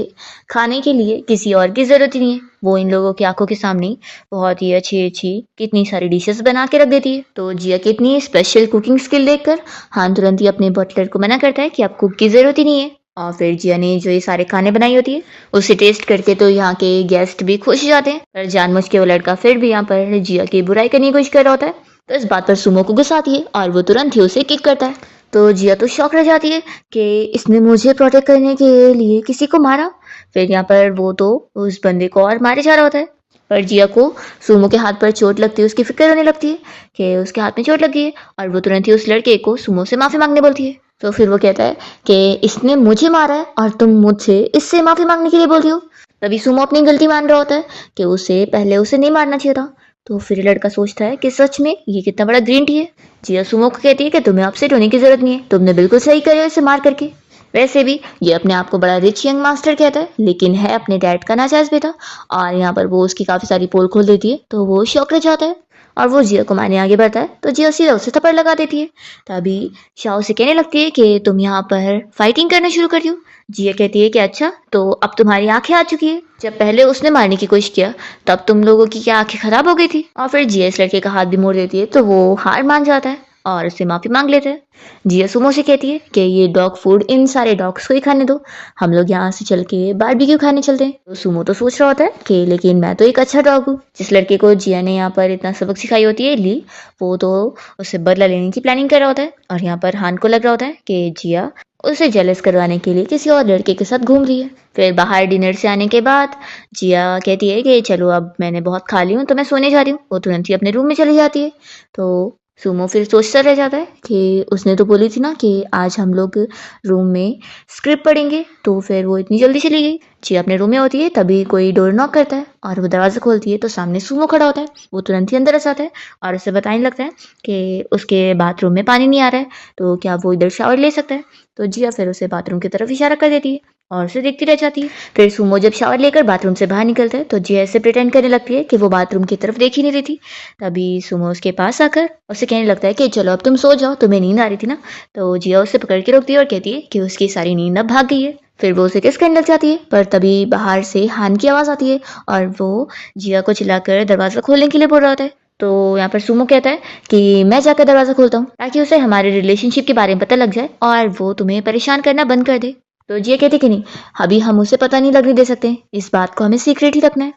A: खाने के लिए किसी और की जरूरत ही नहीं है। वो इन लोगों की आंखों के सामने बहुत ही अच्छी अच्छी कितनी सारी डिशेस बना के रख देती है। तो जिया की इतनी स्पेशल कुकिंग स्किल देखकर हान तुरंत ही अपने बटलर को मना करता है कि अब कुक की जरूरत ही नहीं है। और फिर जिया ने जो ये सारे खाने बनाई होती है उसे टेस्ट करके तो यहाँ के गेस्ट भी खुश हो जाते हैं, पर जानबूझ के वो लड़का फिर भी यहाँ पर जिया की बुराई करने की कोशिश कर रहा होता है। तो इस बात पर सुमो को गुस्सा आती है और वो तुरंत ही उसे किक करता है। तो जिया तो शॉक रह जाती है कि इसने मुझे प्रोटेक्ट करने के लिए किसी को मारा। फिर यहाँ पर वो तो उस बंदे को और मारे जा रहा होता है, पर जिया को सुमो के हाथ पर चोट लगती है उसकी फिक्र होने लगती है कि उसके हाथ में चोट लगी है, और वो तुरंत ही उस लड़के को सुमो से माफी मांगने बोलती है। तो फिर वो कहता है कि इसने मुझे मारा है और तुम मुझसे इससे माफी मांगने के लिए बोल रही हो। तभी सुमो अपनी गलती मान रहा होता है कि उसे पहले उसे नहीं मारना चाहिए था। तो फिर लड़का सोचता है कि सच में ये कितना बड़ा ग्रीन टी है। जिया सुमो को कहती है कि तुम्हें अपसेट होने की जरूरत नहीं है, तुमने बिल्कुल सही किया इसे मार करके। वैसे भी ये अपने आप को बड़ा रिच यंग मास्टर कहता है, लेकिन है अपने डैड का नाजायज बेटा। और यहाँ पर वो उसकी काफी सारी पोल खोल देती है तो वो शौक रह जाता है। और वो जिया को मारने आगे बढ़ता है तो जिया सीधा उसे थप्पड़ लगा देती है। तभी शाओ से कहने लगती है कि तुम यहाँ पर फाइटिंग करना शुरू कर रही हो। जिया कहती है कि अच्छा तो अब तुम्हारी आंखें आ चुकी है, जब पहले उसने मारने की कोजिश किया तब तुम लोगों की क्या आंखें खराब हो गई थी। और फिर जिया इस लड़के का हाथ भी मोड़ देती है तो वो हार मान जाता है और उससे माफी मांग लेता है। जिया सुमो से कहती है कि ये डॉग फूड इन सारे डॉग्स को ही खाने दो, हम लोग यहाँ से चल के बारबेक्यू खाने चलते हैं। तो सुमो तो सोच रहा होता है कि लेकिन मैं तो एक अच्छा डॉग हूँ। जिस लड़के को जिया ने यहाँ पर इतना सबक सिखाई होती है ली, वो तो उससे बदला लेने की प्लानिंग कर रहा होता है और यहाँ पर हान को लग रहा होता है कि जिया उसे जेलस करवाने के लिए किसी और लड़के के साथ घूम रही है। फिर बाहर डिनर से आने के बाद जिया कहती है कि चलो अब मैंने बहुत खा ली हूँ तो मैं सोने जा रही हूँ। वो तुरंत ही अपने रूम में चली जाती है। तो सुमो फिर सोचता रह जाता है कि उसने तो बोली थी ना कि आज हम लोग रूम में स्क्रिप्ट पढ़ेंगे, तो फिर वो इतनी जल्दी चली गई। जिया अपने रूम में होती है तभी कोई डोर नॉक करता है और वो दरवाजा खोलती है तो सामने सुमो खड़ा होता है। वो तुरंत ही अंदर आ जाता है और उसे बताने लगता है कि उसके बाथरूम में पानी नहीं आ रहा है तो क्या वो इधर शावर ले सकता है। तो जिया फिर उसे बाथरूम की तरफ इशारा कर देती है और उसे देखती रह जाती है। फिर सुमो जब शावर लेकर बाथरूम से बाहर निकलता है तो जिया ऐसे प्रिटेंड करने लगती है कि वो बाथरूम की तरफ देख ही नहीं रही थी। तभी सुमो उसके पास आकर उसे कहने लगता है कि चलो अब तुम सो जाओ, तुम्हें नींद आ रही थी ना। तो जिया उसे पकड़ के रोकती है और कहती है कि उसकी सारी नींद अब भाग गई है। फिर वो उसे किस करने लग जाती है पर तभी बाहर से हान की आवाज आती है और वो जिया को चिल्लाकर दरवाजा खोलने के लिए बोल रहा होता है। तो यहाँ पर सुमो कहता है कि मैं जाकर दरवाजा खोलता हूँ ताकि उसे हमारे रिलेशनशिप के बारे में पता लग जाए और वो तुम्हें परेशान करना बंद कर दे। तो जिया कहती कि नहीं, अभी हम उसे पता नहीं लगने दे सकते, इस बात को हमें सीक्रेट ही रखना है।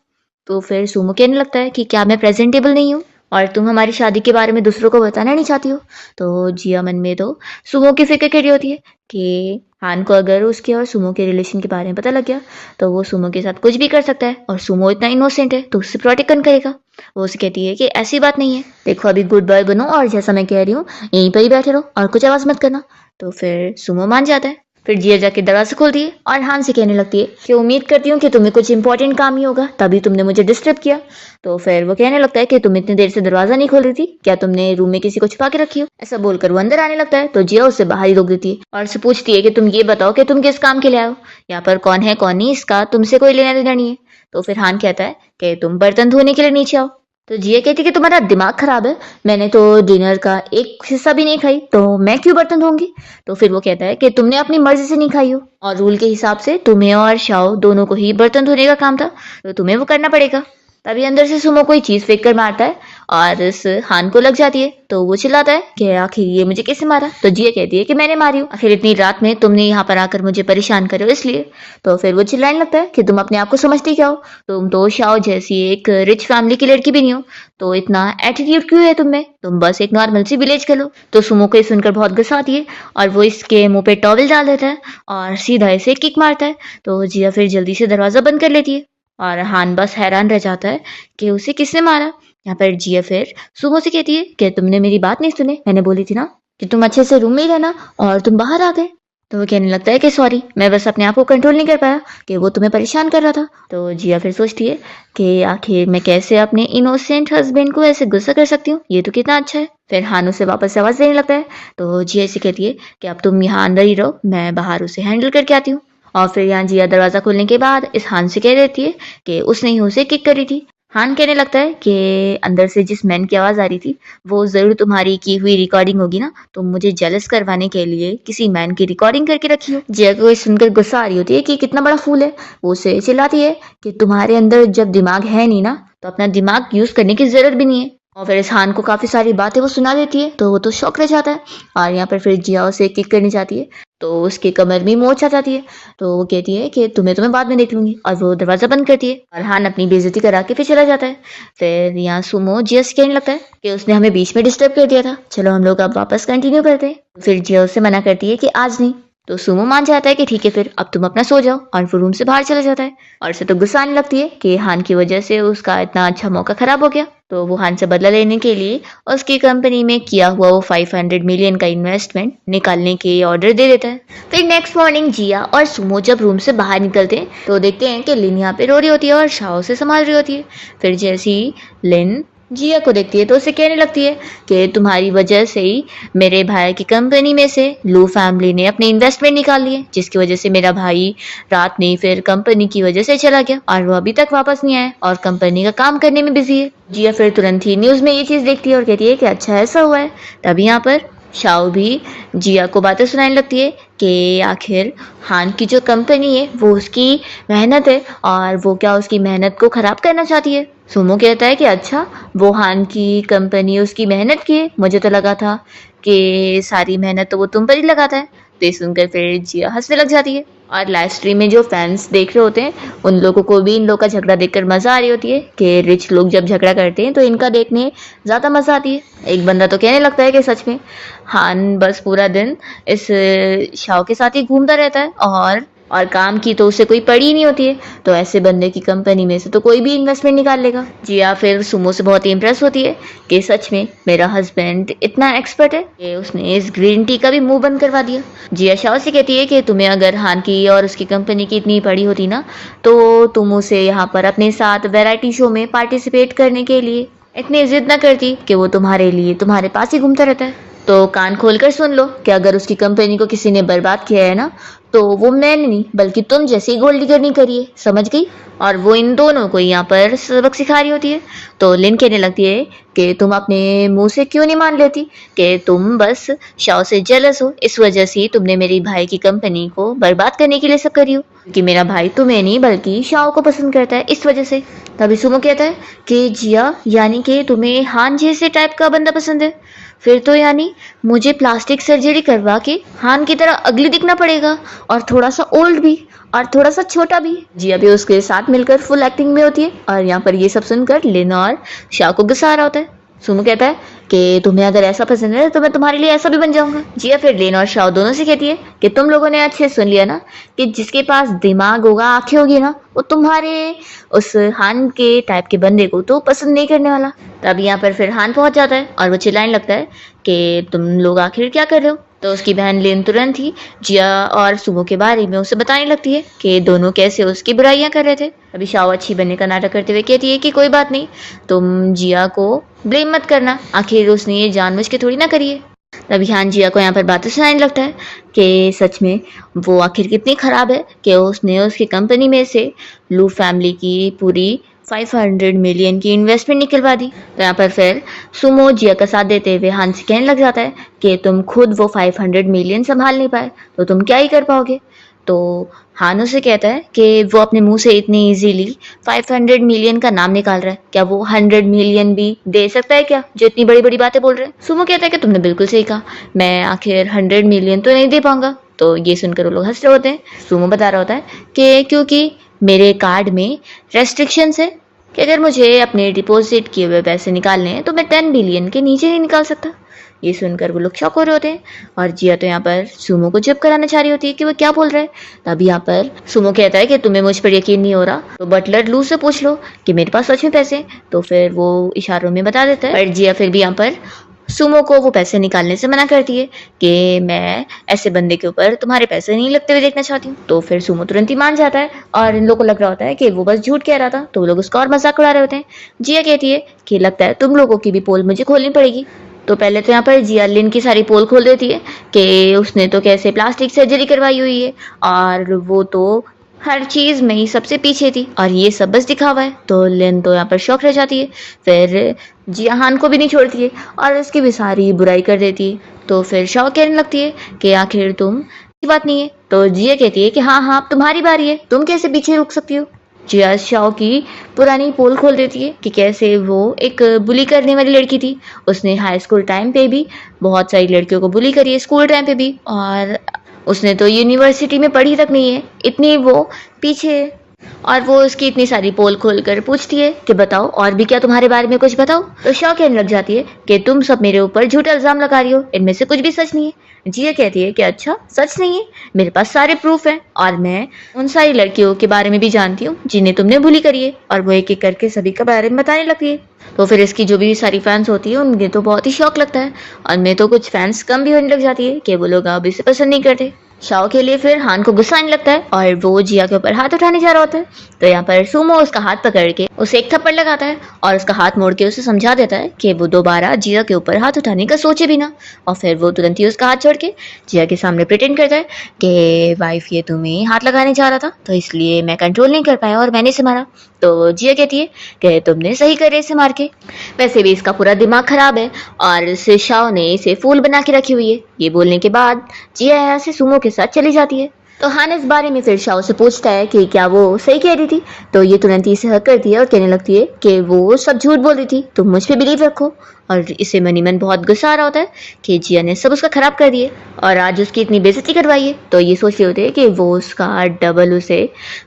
A: तो फिर सुमो कहने लगता है कि क्या मैं प्रेजेंटेबल नहीं हूँ और तुम हमारी शादी के बारे में दूसरों को बताना नहीं चाहती हो। तो जिया मन में तो सुमो की फिक्र करी होती है कि हान को अगर उसके और सुमो के रिलेशन के बारे में पता लग गया तो वो सुमो के साथ कुछ भी कर सकता है और सुमो इतना इनोसेंट है तो उससे प्रोटेक्ट कौन करेगा। वो उसे कहती है कि ऐसी बात नहीं है, देखो अभी गुड बॉय बनो और जैसा मैं कह रही हूँ यहीं पर ही बैठे रहो और कुछ आवाज मत करना। तो फिर सुमो मान जाता है। फिर जिया जाके दरवाजा खोलती है और हान से कहने लगती है कि उम्मीद करती हूँ कि तुम्हें कुछ इंपॉर्टेंट काम ही होगा तभी तुमने मुझे डिस्टर्ब किया। तो फिर वो कहने लगता है कि तुम इतनी देर से दरवाजा नहीं खोल रही थी, क्या तुमने रूम में किसी को छुपा के रखी हो। ऐसा बोलकर वो अंदर आने लगता है तो जिया उससे बाहर ही रोक देती है और उससे पूछती है कि तुम ये बताओ कि तुम किस काम के लिए आए हो, यहाँ पर कौन है कौन नहीं इसका तुमसे कोई लेना देना नहीं है। तो फिर हान कहता है कि तुम बर्तन धोने के लिए नीचे आओ। तो जिया कहती कि तुम्हारा दिमाग खराब है, मैंने तो डिनर का एक हिस्सा भी नहीं खाई तो मैं क्यों बर्तन धोऊंगी। तो फिर वो कहता है कि तुमने अपनी मर्जी से नहीं खाई हो और रूल के हिसाब से तुम्हें और शाओ दोनों को ही बर्तन धोने का काम था तो तुम्हें वो करना पड़ेगा। तभी अंदर से सुमो कोई चीज फेंक कर मारता है और इस हान को लग जाती है तो वो चिल्लाता है कि आखिर ये मुझे किसने मारा। तो जिया कहती है कि मैंने मारी हूँ, आखिर इतनी रात में तुमने यहाँ पर आकर मुझे परेशान करे हो इसलिए। तो फिर वो चिल्लाने लगता है कि तुम अपने आप को समझती क्या हो, तुम तो शाओ जैसी एक रिच फैमिली की लड़की भी नहीं हो तो इतना एटीट्यूड क्यों है तुम्हें, तुम बस एक नॉर्मल सी विलेज के लो। तो सुमो को सुनकर बहुत गुस्सा आती है और वो इसके मुंह पे टॉवल डाल देता है और सीधा इसे किक मारता है। तो जिया फिर जल्दी से दरवाजा बंद कर लेती है और हान बस हैरान रह जाता है कि उसे किसने मारा। यहाँ पर जिया फिर सुमो से कहती है कि तुमने मेरी बात नहीं सुनी, मैंने बोली थी ना कि तुम अच्छे से रूम में ही रहना और तुम बाहर आ गए। तो वो कहने लगता है कि सॉरी, मैं बस अपने आप को कंट्रोल नहीं कर पाया कि वो तुम्हें परेशान कर रहा था। तो जिया फिर सोचती है कि आखिर मैं कैसे अपने इनोसेंट हस्बैंड को ऐसे गुस्सा कर सकती हूँ, ये तो कितना अच्छा है। फिर हान उसे वापस से आवाज देने लगता है तो जिया से कहती है कि अब तुम यहाँ अंदर ही रहो, मैं बाहर उसे हैंडल करके आती हूँ। और फिर यहाँ जिया दरवाजा खोलने के बाद इस हान से कह देती है कि उसने ही उसे किक करी थी। हान कहने लगता है कि अंदर से जिस मैन की आवाज आ रही थी वो जरूर तुम्हारी की हुई रिकॉर्डिंग होगी ना, तुम मुझे जेलस करवाने के लिए किसी मैन की रिकॉर्डिंग करके रखी हो। जिया को सुनकर गुस्सा आ रही होती है कि कितना बड़ा फूल है। वो उसे चिल्लाती है कि तुम्हारे अंदर जब दिमाग है नहीं ना तो अपना दिमाग यूज करने की जरूरत भी नहीं है। और फिर इस हान को काफी सारी बातें वो सुना देती है तो वो तो शौक रह जाता है और यहाँ पर फिर जिया उसे किक करनी चाहती है तो उसके कमर में मोच आ जाती है। तो वो कहती है कि तुम्हें बाद में देख लूंगी और वो दरवाजा बंद करती है और हान अपनी बेइज्जती करा के फिर चला जाता है। फिर यहाँ सुमो जिया से कहने लगता है कि उसने हमें बीच में डिस्टर्ब कर दिया था, चलो हम लोग अब वापस कंटिन्यू करते हैं। फिर जिया उससे मना करती है कि आज नहीं। तो सुमो मान जाता है कि ठीक है फिर अब तुम अपना सो जाओ और वो रूम से बाहर चला जाता है और उसे तो गुस्सा आने लगती है कि हान की वजह से उसका इतना अच्छा मौका खराब हो गया। तो वो हान से बदला लेने के लिए उसकी कंपनी में किया हुआ वो 500 मिलियन का इन्वेस्टमेंट निकालने के ऑर्डर दे देता है। फिर नेक्स्ट मॉर्निंग जिया और सुमो जब रूम से बाहर निकलते हैं तो देखते हैं कि लिन यहाँ पे रो रही होती है और शाओ से संभाल रही होती है। फिर जैसे ही लिन जिया को देखती है तो उसे कहने लगती है कि तुम्हारी वजह से ही मेरे भाई की कंपनी में से लू फैमिली ने अपने इन्वेस्टमेंट निकाल लिए, जिसकी वजह से मेरा भाई रात में फिर कंपनी की वजह से चला गया और वो अभी तक वापस नहीं आया और कंपनी का काम करने में बिजी है। जिया फिर तुरंत ही न्यूज में ये चीज देखती है और कहती है कि अच्छा ऐसा हुआ है। तभी यहाँ पर शाओ भी जिया को बातें सुनाने लगती है कि आखिर हान की जो कंपनी है वो उसकी मेहनत है और वो क्या उसकी मेहनत को खराब करना चाहती है। सुमो कहता है कि अच्छा वो हान की कंपनी उसकी मेहनत की है, मुझे तो लगा था कि सारी मेहनत तो वो तुम पर ही लगाता है। तो ये सुनकर फिर जिया हंसने लग जाती है और लाइव स्ट्रीम में जो फैंस देख रहे होते हैं उन लोगों को भी इन लोग का झगड़ा देखकर मजा आ रही होती है कि रिच लोग जब झगड़ा करते हैं तो इनका देखने ज्यादा मजा आती है। एक बंदा तो कहने लगता है कि सच में हान बस पूरा दिन इस शाओ के साथ ही घूमता रहता है और काम की तो उसे कोई पड़ी ही नहीं होती है, तो ऐसे बंदे की कंपनी में से तो कोई भी इन्वेस्टमेंट निकाल लेगा। जिया फिर सुमो से बहुत ही इम्प्रेस होती है कि सच में मेरा हस्बैंड इतना एक्सपर्ट है कि उसने इस ग्रीन टी का भी मुंह बंद करवा दिया। जिया शाओ से कहती है कि तुम्हें अगर हान की और उसकी कंपनी की इतनी पड़ी होती ना तो तुम उसे यहाँ पर अपने साथ वैरायटी शो में पार्टिसिपेट करने के लिए इतनी जिद न करती कि वो तुम्हारे लिए तुम्हारे पास ही घूमता रहता है। तो कान खोलकर सुन लो कि अगर उसकी कंपनी को किसी ने बर्बाद किया है ना तो वो मैंने नहीं बल्कि तुम जैसी गोल्ड डिगर नहीं करी है, समझ गई। और वो इन दोनों को यहाँ पर सबक सिखा रही होती है। तो लिन कहने लगती है कि तुम अपने मुंह से क्यों नहीं मान लेती कि तुम बस शाओ से जेलस हो, इस वजह से तुमने मेरे भाई की कंपनी को बर्बाद करने के लिए सब करी हो कि मेरा भाई तुम्हें नहीं बल्कि शाओ को पसंद करता है इस वजह से। तभी सुमो कहता है कि जिया यानी कि तुम्हें हान जैसे टाइप का बंदा पसंद है, फिर तो यानी मुझे प्लास्टिक सर्जरी करवा के हान की तरह अगली दिखना पड़ेगा और थोड़ा सा ओल्ड भी और थोड़ा सा छोटा भी। जिया भी उसके साथ मिलकर फुल एक्टिंग में होती है और यहाँ पर ये सब सुनकर लिन और शाओ को गुस्सा आ रहा होता है। सुमो कहता है कि तुम्हें अगर ऐसा पसंद है तो मैं तुम्हारे लिए ऐसा भी बन जाऊंगा। जिया फिर लिन और शाओ दोनों से कहती है कि तुम लोगों ने अच्छे सुन लिया ना कि जिसके पास दिमाग होगा आंखें होगी ना वो तुम्हारे उस हान के टाइप के बंदे को तो पसंद नहीं करने वाला। तब यहाँ पर फिर हान पहुंच जाता है और वो चिल्लाने लगता है कि तुम लोग आखिर क्या कर रहे हो। तो उसकी बहन लिन तुरंत ही जिया और सुमो के बारे में उसे बताने लगती है कि दोनों कैसे उसकी बुराइयां कर रहे थे। अभी शाओ अच्छी बनने का नाटक करते हुए कहती है कि कोई बात नहीं, तुम जिया को ब्लेम मत करना, आखिर उसने ये जानबूझ के थोड़ी ना करी है। तभी हान जिया को यहाँ पर बातें सुनाने लगता है कि सच में वो आखिर कितनी खराब है कि उसने उसकी कंपनी में से लू फैमिली की पूरी 500 मिलियन की इन्वेस्टमेंट निकलवा दी। तो यहाँ पर फिर सुमो जिया का साथ देते हुए हान से कहने लग जाता है कि तुम खुद वो 500 मिलियन संभाल नहीं पाए तो तुम क्या ही कर पाओगे। तो हान उसे कहता है कि वो अपने मुंह से इतनी इजीली 500 मिलियन का नाम निकाल रहा है, क्या वो 100 मिलियन भी दे सकता है क्या जो इतनी बड़ी बड़ी बातें बोल रहे हैं। सुमो कहता है कि तुमने बिल्कुल सही कहा, मैं आखिर 100 मिलियन तो नहीं दे पाऊंगा। तो ये सुनकर वो लोग हंस रहे होते हैं। सुमो बता रहा होता है कि क्योंकि मेरे कार्ड में रेस्ट्रिक्शंस है कि अगर मुझे अपने डिपॉजिट किए हुए पैसे निकालने हैं तो मैं 10 बिलियन के नीचे नहीं निकाल सकता। ये सुनकर वो लोग शॉक हो रहे होते हैं और जिया तो यहाँ पर सुमो को चुप कराना चाह रही होती है कि वो क्या बोल रहा है। तब यहाँ पर सुमो कहता है कि तुम्हें मुझ पर यकीन नहीं हो रहा तो बटलर लू से पूछ लो कि मेरे पास सच में पैसे हैं। तो फिर वो इशारों में बता देता है। पर जिया फिर भी यहाँ पर सुमो को वो पैसे निकालने से मना करती है कि मैं ऐसे बंदे के ऊपर तुम्हारे पैसे नहीं लगते हुए देखना चाहती हूँ। तो फिर सुमो तुरंत ही मान जाता है और इन लोगों को लग रहा होता है कि वो बस झूठ कह रहा था, तो वो लोग उसका और मजाक उड़ा रहे होते हैं। जिया कहती है कि लगता है तुम लोगों की भी पोल मुझे खोलनी पड़ेगी। तो पहले तो यहाँ पर जिया लिन की सारी पोल खोल देती है कि उसने तो कैसे प्लास्टिक सर्जरी करवाई हुई है और वो तो हर चीज में ही सबसे पीछे थी और ये सब बस दिखावा है। तो लिन तो यहाँ पर शौक रह जाती है। फिर जिया हान को भी नहीं छोड़ती है और उसकी भी सारी बुराई कर देती है। तो फिर शौक कहने लगती है कि आखिर तुम की बात नहीं है। तो जिया कहती है कि हाँ हाँ तुम्हारी बारी है, तुम कैसे पीछे रुक सकती हो। जिया शाओ की पुरानी पोल खोल देती है कि कैसे वो एक बुली करने वाली लड़की थी, उसने हाई स्कूल टाइम पे भी बहुत सारी लड़कियों को बुली करी है, स्कूल टाइम पे भी, और उसने तो यूनिवर्सिटी में पढ़ी तक नहीं है, इतनी वो पीछे है। और वो उसकी इतनी सारी पोल खोल कर पूछती है कि बताओ और भी क्या तुम्हारे बारे में कुछ बताओ। तो शॉक कहने लग जाती है कि तुम सब मेरे ऊपर झूठा इल्जाम लगा रही हो, इनमें से कुछ भी सच नहीं है। जिया कहती है कि अच्छा सच नहीं है, मेरे पास सारे प्रूफ हैं और मैं उन सारी लड़कियों के बारे में भी जानती हूँ जिन्हें तुमने बुली करी है। और वो एक एक करके सभी के बारे में बताने लगती है। तो फिर इसकी जो भी सारी फैंस होती है उन्हें तो बहुत ही शौक लगता है और मैं तो कुछ फैंस कम भी होने लग जाती है कि वो लोग अब इसे पसंद नहीं करते। शाओ के लिए फिर हान को गुस्सा आने लगता है और वो जिया के ऊपर हाथ उठाने जा रहा होता है। तो यहाँ पर सुमो उसका हाथ पकड़ के उसे एक थप्पड़ लगाता है और उसका हाथ मोड़ के उसे समझा देता है कि वो दोबारा जिया के ऊपर हाथ उठाने का सोचे भी ना। और फिर वो तुरंत ही उसका हाथ छोड़ के जिया के सामने प्रिटेंड करता है कि वाइफ ये तुम्हें हाथ लगाने जा रहा था तो इसलिए मैं कंट्रोल नहीं कर पाया और मैंने इसे मारा। तो जिया कहती है कि तुमने सही करे इसे मार के, वैसे भी इसका पूरा दिमाग खराब है और इस शाओ ने इसे फूल बना के रखी हुई है। ये बोलने के बाद जिया यहाँ से सुमो के साथ चली जाती है। तो हान इस बारे में फिर शाओ से पूछता है कि क्या वो सही कह रही थी। तो ये तुरंत ही इसे हक करती है और कहने लगती है कि वो सब झूठ बोल रही थी, तुम मुझ पे बिलीव रखो। और इसे मनी मन बहुत गुस्सा आ रहा होता है कि जिया ने सब उसका खराब कर दिए और आज उसकी इतनी बेइज्जती करवाई है। तो ये सोच रहे होते हैं कि वो उसका डबल उसे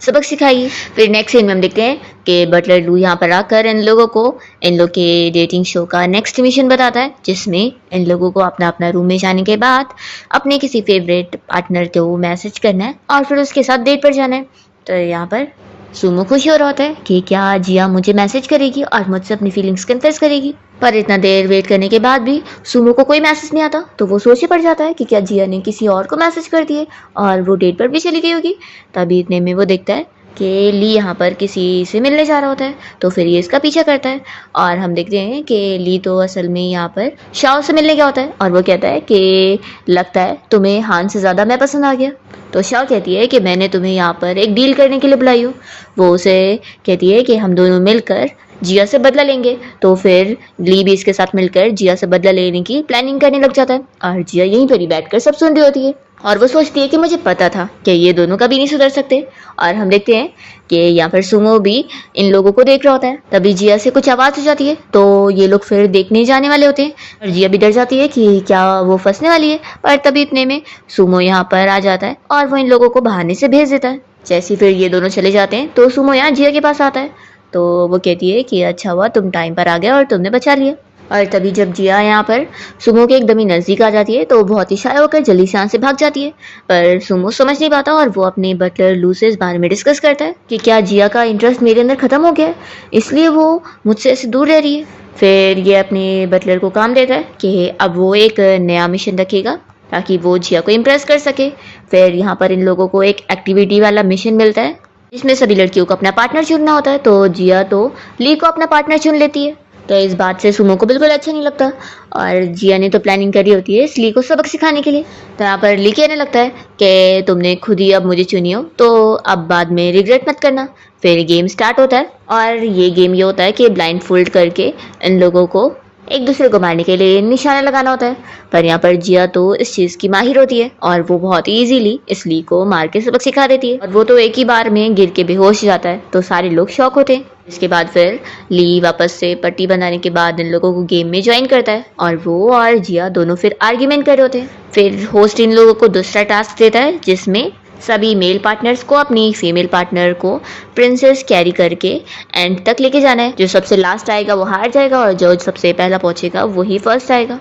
A: सबक सिखाएगी। फिर नेक्स्ट सीन में हम देखते हैं कि बटलर लू यहाँ पर आकर इन लोगों को इन लोग के डेटिंग शो का नेक्स्ट मिशन बताता है, जिसमें इन लोगों को अपना अपना रूम में जाने के बाद अपने किसी फेवरेट पार्टनर को मैसेज करना है और फिर उसके साथ डेट पर जाना है। तो यहाँ पर सुमो खुशी हो रहा होता है कि क्या जिया मुझे मैसेज करेगी और मुझसे अपनी फीलिंग्स कन्फेस करेगी। पर इतना देर वेट करने के बाद भी सुमो को कोई मैसेज नहीं आता। तो वो सोचे पड़ जाता है कि क्या जिया ने किसी और को मैसेज कर दिए और वो डेट पर भी चली गई होगी। तभी इतने में वो देखता है कि ली यहाँ पर किसी से मिलने जा रहा होता है। तो फिर ये इसका पीछा करता है और हम देखते हैं कि ली तो असल में यहाँ पर शाओ से मिलने गया होता है और वो कहता है कि लगता है तुम्हें हान से ज़्यादा मैं पसंद आ गया। तो शाओ कहती है कि मैंने तुम्हें यहाँ पर एक डील करने के लिए बुलाई हूँ। वो उसे कहती है कि हम दोनों मिलकर जिया से बदला लेंगे। तो फिर ली भी इसके साथ मिलकर जिया से बदला लेने की प्लानिंग करने लग जाता है और जिया यहीं पर ही बैठकर सब सुन रही होती है और वो सोचती है कि मुझे पता था कि ये दोनों कभी नहीं सुधर सकते। और हम देखते हैं कि यहाँ पर सुमो भी इन लोगों को देख रहा होता है। तभी जिया से कुछ आवाज़ हो जाती है तो ये लोग फिर देखने जाने वाले होते हैं और जिया भी डर जाती है कि क्या वो फंसने वाली है। पर तभी इतने में सुमो यहाँ पर आ जाता है और वो इन लोगों को बहाने से भेज देता है। जैसे फिर ये दोनों चले जाते हैं तो सुमो यहाँ जिया के पास आता है। तो वो कहती है कि अच्छा हुआ तुम टाइम पर आ गए और तुमने बचा लिया। और तभी जब जिया यहाँ पर सुमो के एकदम ही नज़दीक आ जाती है तो बहुत ही शाय होकर जल्दी से यहाँ से भाग जाती है। पर सुमो समझ नहीं पाता और वो अपने बटलर लू से इस बारे में डिस्कस करता है कि क्या जिया का इंटरेस्ट मेरे अंदर ख़त्म हो गया है, इसलिए वो मुझसे ऐसे दूर रह रही है। फिर ये अपने बटलर को काम देता है कि अब वो एक नया मिशन रखेगा ताकि वो जिया को इम्प्रेस कर सके। फिर यहाँ पर इन लोगों को एक एक्टिविटी वाला मिशन मिलता है जिसमें सभी लड़कियों को अपना पार्टनर चुनना होता है। तो जिया तो ली को अपना पार्टनर चुन लेती है। तो इस बात से सुमो को बिल्कुल अच्छा नहीं लगता और जिया ने तो प्लानिंग करी होती है इस ली को सबक सिखाने के लिए। तो यहाँ पर ली कहने लगता है कि तुमने खुद ही अब मुझे चुनी हो तो अब बाद में रिग्रेट मत करना। फिर गेम स्टार्ट होता है और ये गेम ये होता है कि ब्लाइंड फोल्ड करके इन लोगों को एक दूसरे को मारने के लिए निशाना लगाना होता है। पर यहाँ पर जिया तो इस चीज़ की माहिर होती है और वो बहुत ही इजीली इस ली को मार के सबक सिखा देती है और वो तो एक ही बार में गिर के बेहोश हो जाता है। तो सारे लोग शॉक होते हैं। इसके बाद फिर ली वापस से पट्टी बनाने के बाद इन लोगों को गेम में ज्वाइन करता है और वो और जिया दोनों फिर आर्ग्यूमेंट कर रहे होते हैं। फिर होस्ट इन लोगों को दूसरा टास्क देता है जिसमें सभी मेल पार्टनर्स को अपनी फीमेल पार्टनर को प्रिंसेस कैरी करके एंड तक लेके जाना है। जो सबसे लास्ट आएगा वो हार जाएगा और जो सबसे पहला पहुंचेगा वही फर्स्ट आएगा।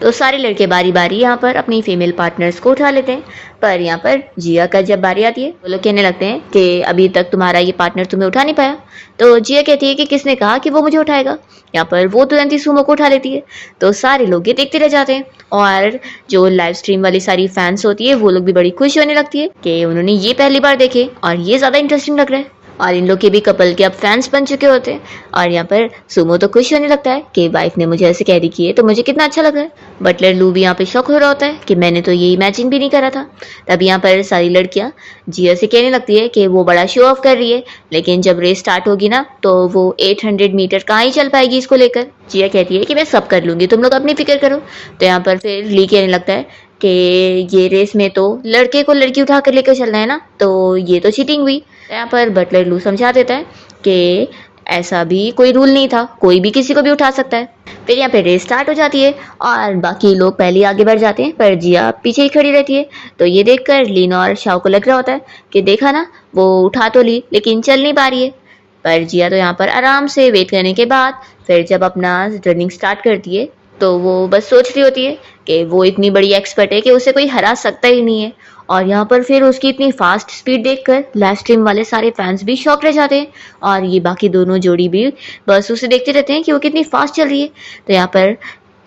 A: तो सारे लड़के बारी बारी यहाँ पर अपनी फीमेल पार्टनर्स को उठा लेते हैं। पर यहाँ पर जिया का जब बारी आती है वो लोग कहने लगते हैं कि अभी तक तुम्हारा ये पार्टनर तुम्हें उठा नहीं पाया। तो जिया कहती है कि किसने कहा कि वो मुझे उठाएगा। यहाँ पर वो तुरंत ही सुमो को उठा लेती है। तो सारे लोग ये देखते रह जाते हैं और जो लाइव स्ट्रीम वाली सारी फैंस होती है वो लोग भी बड़ी खुश होने लगती है कि उन्होंने ये पहली बार देखे और ये ज़्यादा इंटरेस्टिंग लग रहा है। और इन लोग के भी कपल के अब फैंस बन चुके होते हैं और यहाँ पर सुमो तो खुश होने लगता है कि वाइफ ने मुझे ऐसे कैरी की है तो मुझे कितना अच्छा लग रहा है। बटलर लू भी यहाँ पे शौक हो रहा होता है कि मैंने तो ये इमेजिन भी नहीं करा था। तब यहाँ पर सारी लड़कियाँ जिया से कहने लगती है कि वो बड़ा शो ऑफ कर रही है, लेकिन जब रेस स्टार्ट होगी ना तो वो 800 मीटर कहाँ ही चल पाएगी इसको लेकर। जिया कहती है कि मैं सब कर लूँगी, तुम लोग अपनी फिक्र करो। तो यहाँ पर फिर ली कहने लगता है कि ये रेस में तो लड़के को लड़की उठा कर लेकर चलना है ना, तो ये तो चीटिंग हुई। यहाँ पर बटलर लू समझा देता है कि ऐसा भी कोई रूल नहीं था, कोई भी किसी को भी उठा सकता है। फिर यहाँ पे रेस स्टार्ट हो जाती है और बाकी लोग पहले आगे बढ़ जाते हैं पर जिया पीछे ही खड़ी रहती है। तो ये देखकर लीन और शाओ को लग रहा होता है कि देखा ना, वो उठा तो ली लेकिन चल नहीं पा रही है। पर जिया तो यहाँ पर आराम से वेट करने के बाद फिर जब अपना रनिंग स्टार्ट करती है तो वो बस सोच रही होती है कि वो इतनी बड़ी एक्सपर्ट है कि उसे कोई हरा सकता ही नहीं है। और यहाँ पर फिर उसकी इतनी फास्ट स्पीड देखकर लाइव स्ट्रीम वाले सारे फैंस भी शॉक रह जाते हैं और ये बाकी दोनों जोड़ी भी बस उसे देखते रहते हैं कि वो कितनी फास्ट चल रही है। तो यहाँ पर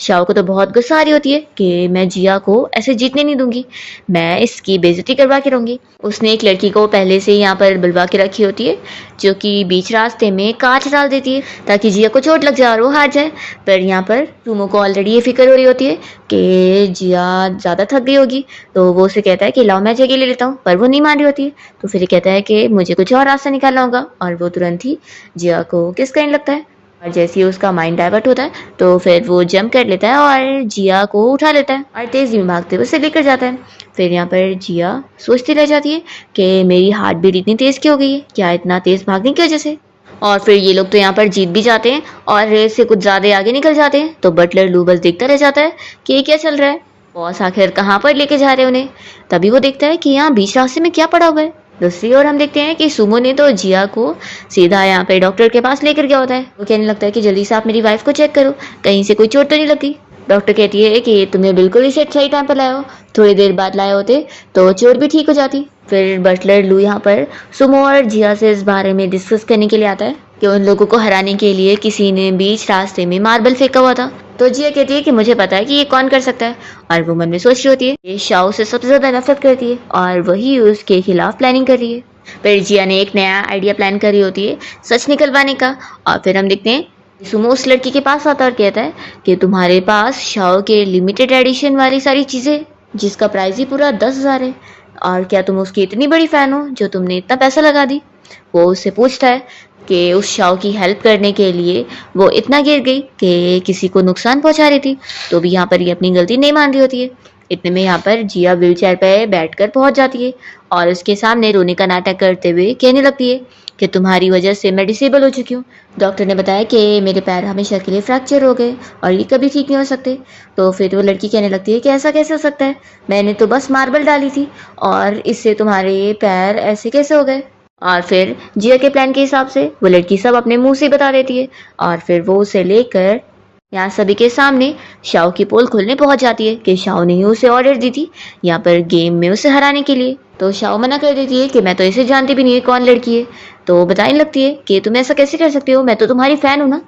A: शाओ को तो बहुत गुस्सा आ रही होती है कि मैं जिया को ऐसे जीतने नहीं दूंगी, मैं इसकी बेइज्जती करवा के रहूंगी। उसने एक लड़की को पहले से यहाँ पर बुलवा के रखी होती है जो कि बीच रास्ते में कांच डाल देती है ताकि जिया को चोट लग जाए और वो हार जाए। पर यहाँ पर सुमो को ऑलरेडी ये फिक्र हो रही होती है कि जिया ज़्यादा थक गई होगी, तो वो उसे कहता है कि लाओ मैं जगह ले लेता हूँ, पर वो नहीं मान रही होती है। तो फिर ये कहता है कि मुझे कुछ और रास्ता निकालना होगा और वो तुरंत ही जिया को किस करने लगता है। और जैसे ही उसका माइंड डाइवर्ट होता है तो फिर वो जंप कर लेता है और जिया को उठा लेता है और तेज़ी में भागते हुए उसे लेकर जाता है। फिर यहाँ पर जिया सोचती रह जाती है कि मेरी हार्ट बीट इतनी तेज़ क्यों हो गई है, क्या इतना तेज़ भागने की वजह से। और फिर ये लोग तो यहाँ पर जीत भी जाते हैं और रेस से कुछ ज़्यादा आगे निकल जाते हैं। तो बटलर लू बस देखता रह जाता है कि ये क्या चल रहा है, बॉस आखिर कहाँ पर लेके जा रहे हैं उन्हें। तभी वो देखता है कि यहाँ बीच रास्ते में क्या पड़ा हुआ है। दूसरी ओर हम देखते हैं कि सुमो ने तो जिया को सीधा यहाँ पे डॉक्टर के पास लेकर गया होता है। वो कहने लगता है कि जल्दी से आप मेरी वाइफ को चेक करो, कहीं से कोई चोट तो नहीं लगी। डॉक्टर कहती है कि तुम्हें बिल्कुल ही सही टाइम पर लाए हो, थोड़ी देर बाद लाए होते तो चोट भी ठीक हो जाती। फिर बटलर लू यहाँ पर सुमो और जिया से इस बारे में डिस्कस करने के लिए आता है कि उन लोगों को हराने के लिए किसी ने बीच रास्ते में मार्बल फेंका हुआ था। तो जिया कहती है कि मुझे पता है कि ये कौन कर सकता है, और वो मन में सोच रही होती है ये शाओ से सबसे ज्यादा नफरत करती है और वही उसके खिलाफ प्लानिंग कर रही है। फिर जिया ने एक नया आइडिया प्लान करी होती है सच निकलवाने का। और फिर हम देखते हैं सुमो उस लड़की के पास आता और कहता है कि तुम्हारे पास शाओ के लिमिटेड एडिशन वाली सारी चीजें जिसका प्राइस ही पूरा 10,000 है, और क्या तुम उसकी इतनी बड़ी फैन हो जो तुमने इतना पैसा लगा दी। वो उससे पूछता है कि उस शाओ की हेल्प करने के लिए वो इतना गिर गई कि किसी को नुकसान पहुंचा रही थी। तो भी यहाँ पर ये अपनी गलती नहीं मान रही होती है। इतने में यहाँ पर जिया व्हीलचेयर पर बैठकर पहुंच जाती है और उसके सामने रोने का नाटक करते हुए कहने लगती है कि तुम्हारी वजह से मैं डिसेबल हो चुकी हूँ। डॉक्टर ने बताया कि मेरे पैर हमेशा के लिए फ्रैक्चर हो गए और ये कभी ठीक नहीं हो सकते। तो फिर वो लड़की कहने लगती है कि ऐसा कैसे हो सकता है, मैंने तो बस मार्बल डाली थी और इससे तुम्हारे पैर ऐसे कैसे हो गए। और फिर जिया के प्लान के हिसाब से वो लड़की सब अपने मुंह से बता देती है और फिर वो उसे लेकर यहाँ सभी के सामने शाओ की पोल खोलने पहुंच जाती है कि शाओ ने ही उसे ऑर्डर दी थी यहाँ पर गेम में उसे हराने के लिए। तो शाओ मना कर देती है कि मैं तो इसे जानती भी नहीं है कौन लड़की है। तो बताने लगती है कि तुम ऐसा कैसे कर सकते हो, मैं तो तुम्हारी फैन हूं ना।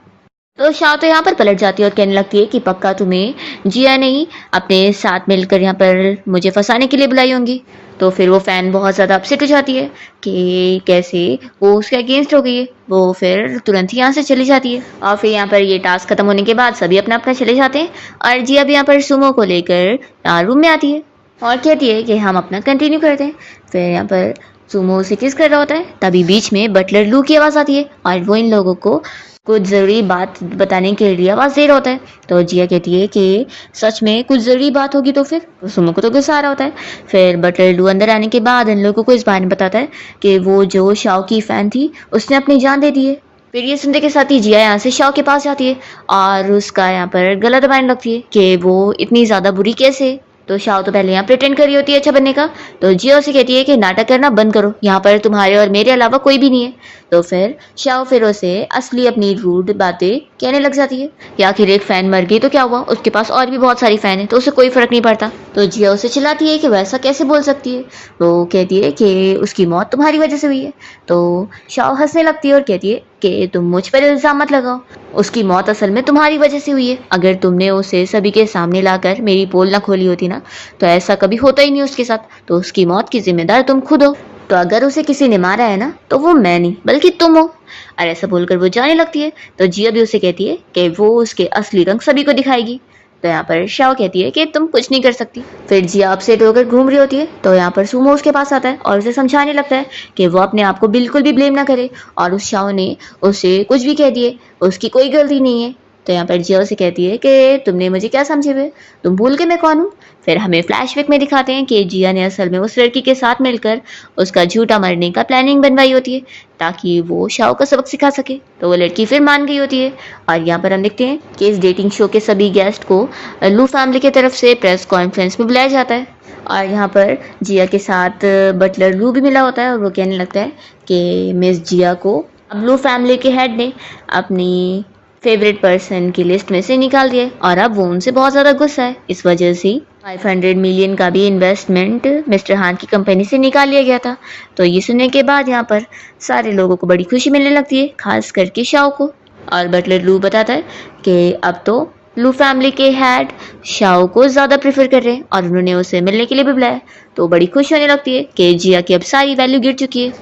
A: तो शाओ तो यहाँ पर पलट जाती है और कहने लगती है कि पक्का तुम्हें जिया ने ही अपने साथ मिलकर यहाँ पर मुझे फंसाने के लिए बुलाई होंगी। तो फिर वो फैन बहुत ज़्यादा अपसेट हो जाती है कि कैसे वो उसके अगेंस्ट हो गई है। वो फिर तुरंत ही यहाँ से चली जाती है और फिर यहाँ पर ये टास्क खत्म होने के बाद सभी अपना अपना चले जाते हैं और जिया भी यहाँ पर सुमो को लेकर रूम में आती है और कहती है कि हम अपना कंटिन्यू करते हैं। फिर यहाँ पर सुमो उसे किस कर रहा होता है, तभी बीच में बटलर लू की आवाज़ आती है और वो इन लोगों को कुछ ज़रूरी बात बताने के लिए आवाज़ दे रहा होता है। तो जिया कहती है कि सच में कुछ ज़रूरी बात होगी तो फिर सुमो को तो गुस्सा आ रहा होता है। फिर बटलर लू अंदर आने के बाद इन लोगों को इस बारे में बताता है कि वो जो शाओ की फ़ैन थी उसने अपनी जान दे दी है। फिर ये सुनने के साथ ही जिया यहाँ से शाओ के पास जाती है और उसका यहाँ पर गला दबाने लगती है कि वो इतनी ज़्यादा बुरी कैसे। तो शाओ तो पहले यहाँ प्रिटेंड कर रही होती है अच्छा बनने का। तो जिया उसे कहती है कि नाटक करना बंद करो, यहाँ पर तुम्हारे और मेरे अलावा कोई भी नहीं है। तो फिर शाओ फिर उसे असली अपनी रूड बातें कहने लग जाती है कि आखिर एक फैन मर गई तो क्या हुआ, उसके पास और भी बहुत सारी फैन है तो उसे कोई फर्क नहीं पड़ता। तो जिया उसे चिल्लाती है कि वैसा कैसे बोल सकती है। वो कहती है कि उसकी मौत तुम्हारी वजह से हुई है। तो शाओ हंसने लगती है और कहती है कि तुम मुझ पर इल्जाम मत लगाओ, उसकी मौत असल में तुम्हारी वजह से हुई है। अगर तुमने उसे सभी के सामने लाकर मेरी पोल ना खोली होती ना तो ऐसा कभी होता ही नहीं उसके साथ। तो उसकी मौत की जिम्मेदार तुम खुद हो। तो अगर उसे किसी ने मारा है ना तो वो मैं नहीं बल्कि तुम हो। और ऐसा बोलकर वो जाने लगती है। तो जिया भी उसे कहती है कि वो उसके असली रंग सभी को दिखाएगी। तो यहाँ पर शाओ कहती है कि तुम कुछ नहीं कर सकती। फिर जिया अपसेट होकर घूम रही होती है तो यहाँ पर सुमो उसके पास आता है और उसे समझाने लगता है कि वो अपने आप को बिल्कुल भी ब्लेम ना करे और उस शाओ ने उसे कुछ भी कह दिए, उसकी कोई गलती नहीं है। तो यहाँ पर जिया उसे कहती है कि तुमने मुझे क्या समझे हुए, तुम भूल के मैं कौन हूँ। फिर हमें फ्लैशबैक में दिखाते हैं कि जिया ने असल में उस लड़की के साथ मिलकर उसका झूठा मरने का प्लानिंग बनवाई होती है ताकि वो शाओ का सबक सिखा सके। तो वो लड़की फिर मान गई होती है और यहाँ पर हम देखते हैं कि इस डेटिंग शो के सभी गेस्ट को लू फैमिली की तरफ से प्रेस कॉन्फ्रेंस में बुलाया जाता है और यहाँ पर जिया के साथ बटलर लू भी मिला होता है और वो कहने लगता है कि मिस जिया को अब लू फैमिली के हेड ने अपनी फेवरेट पर्सन की लिस्ट में से निकाल दिया और अब वो उनसे बहुत ज़्यादा गुस्सा है। इस वजह से 500 मिलियन का भी इन्वेस्टमेंट मिस्टर हान की कंपनी से निकाल लिया गया था। तो ये सुनने के बाद यहाँ पर सारे लोगों को बड़ी खुशी मिलने लगती है, खास करके शाओ को। और बटलर लू बताता है कि अब तो लू फैमिली के हेड शाओ को ज़्यादा प्रेफर कर रहे हैं और उन्होंने उसे मिलने के लिए भी बुलाया। तो बड़ी खुश होने लगती है कि जिया की अब सारी वैल्यू गिर चुकी है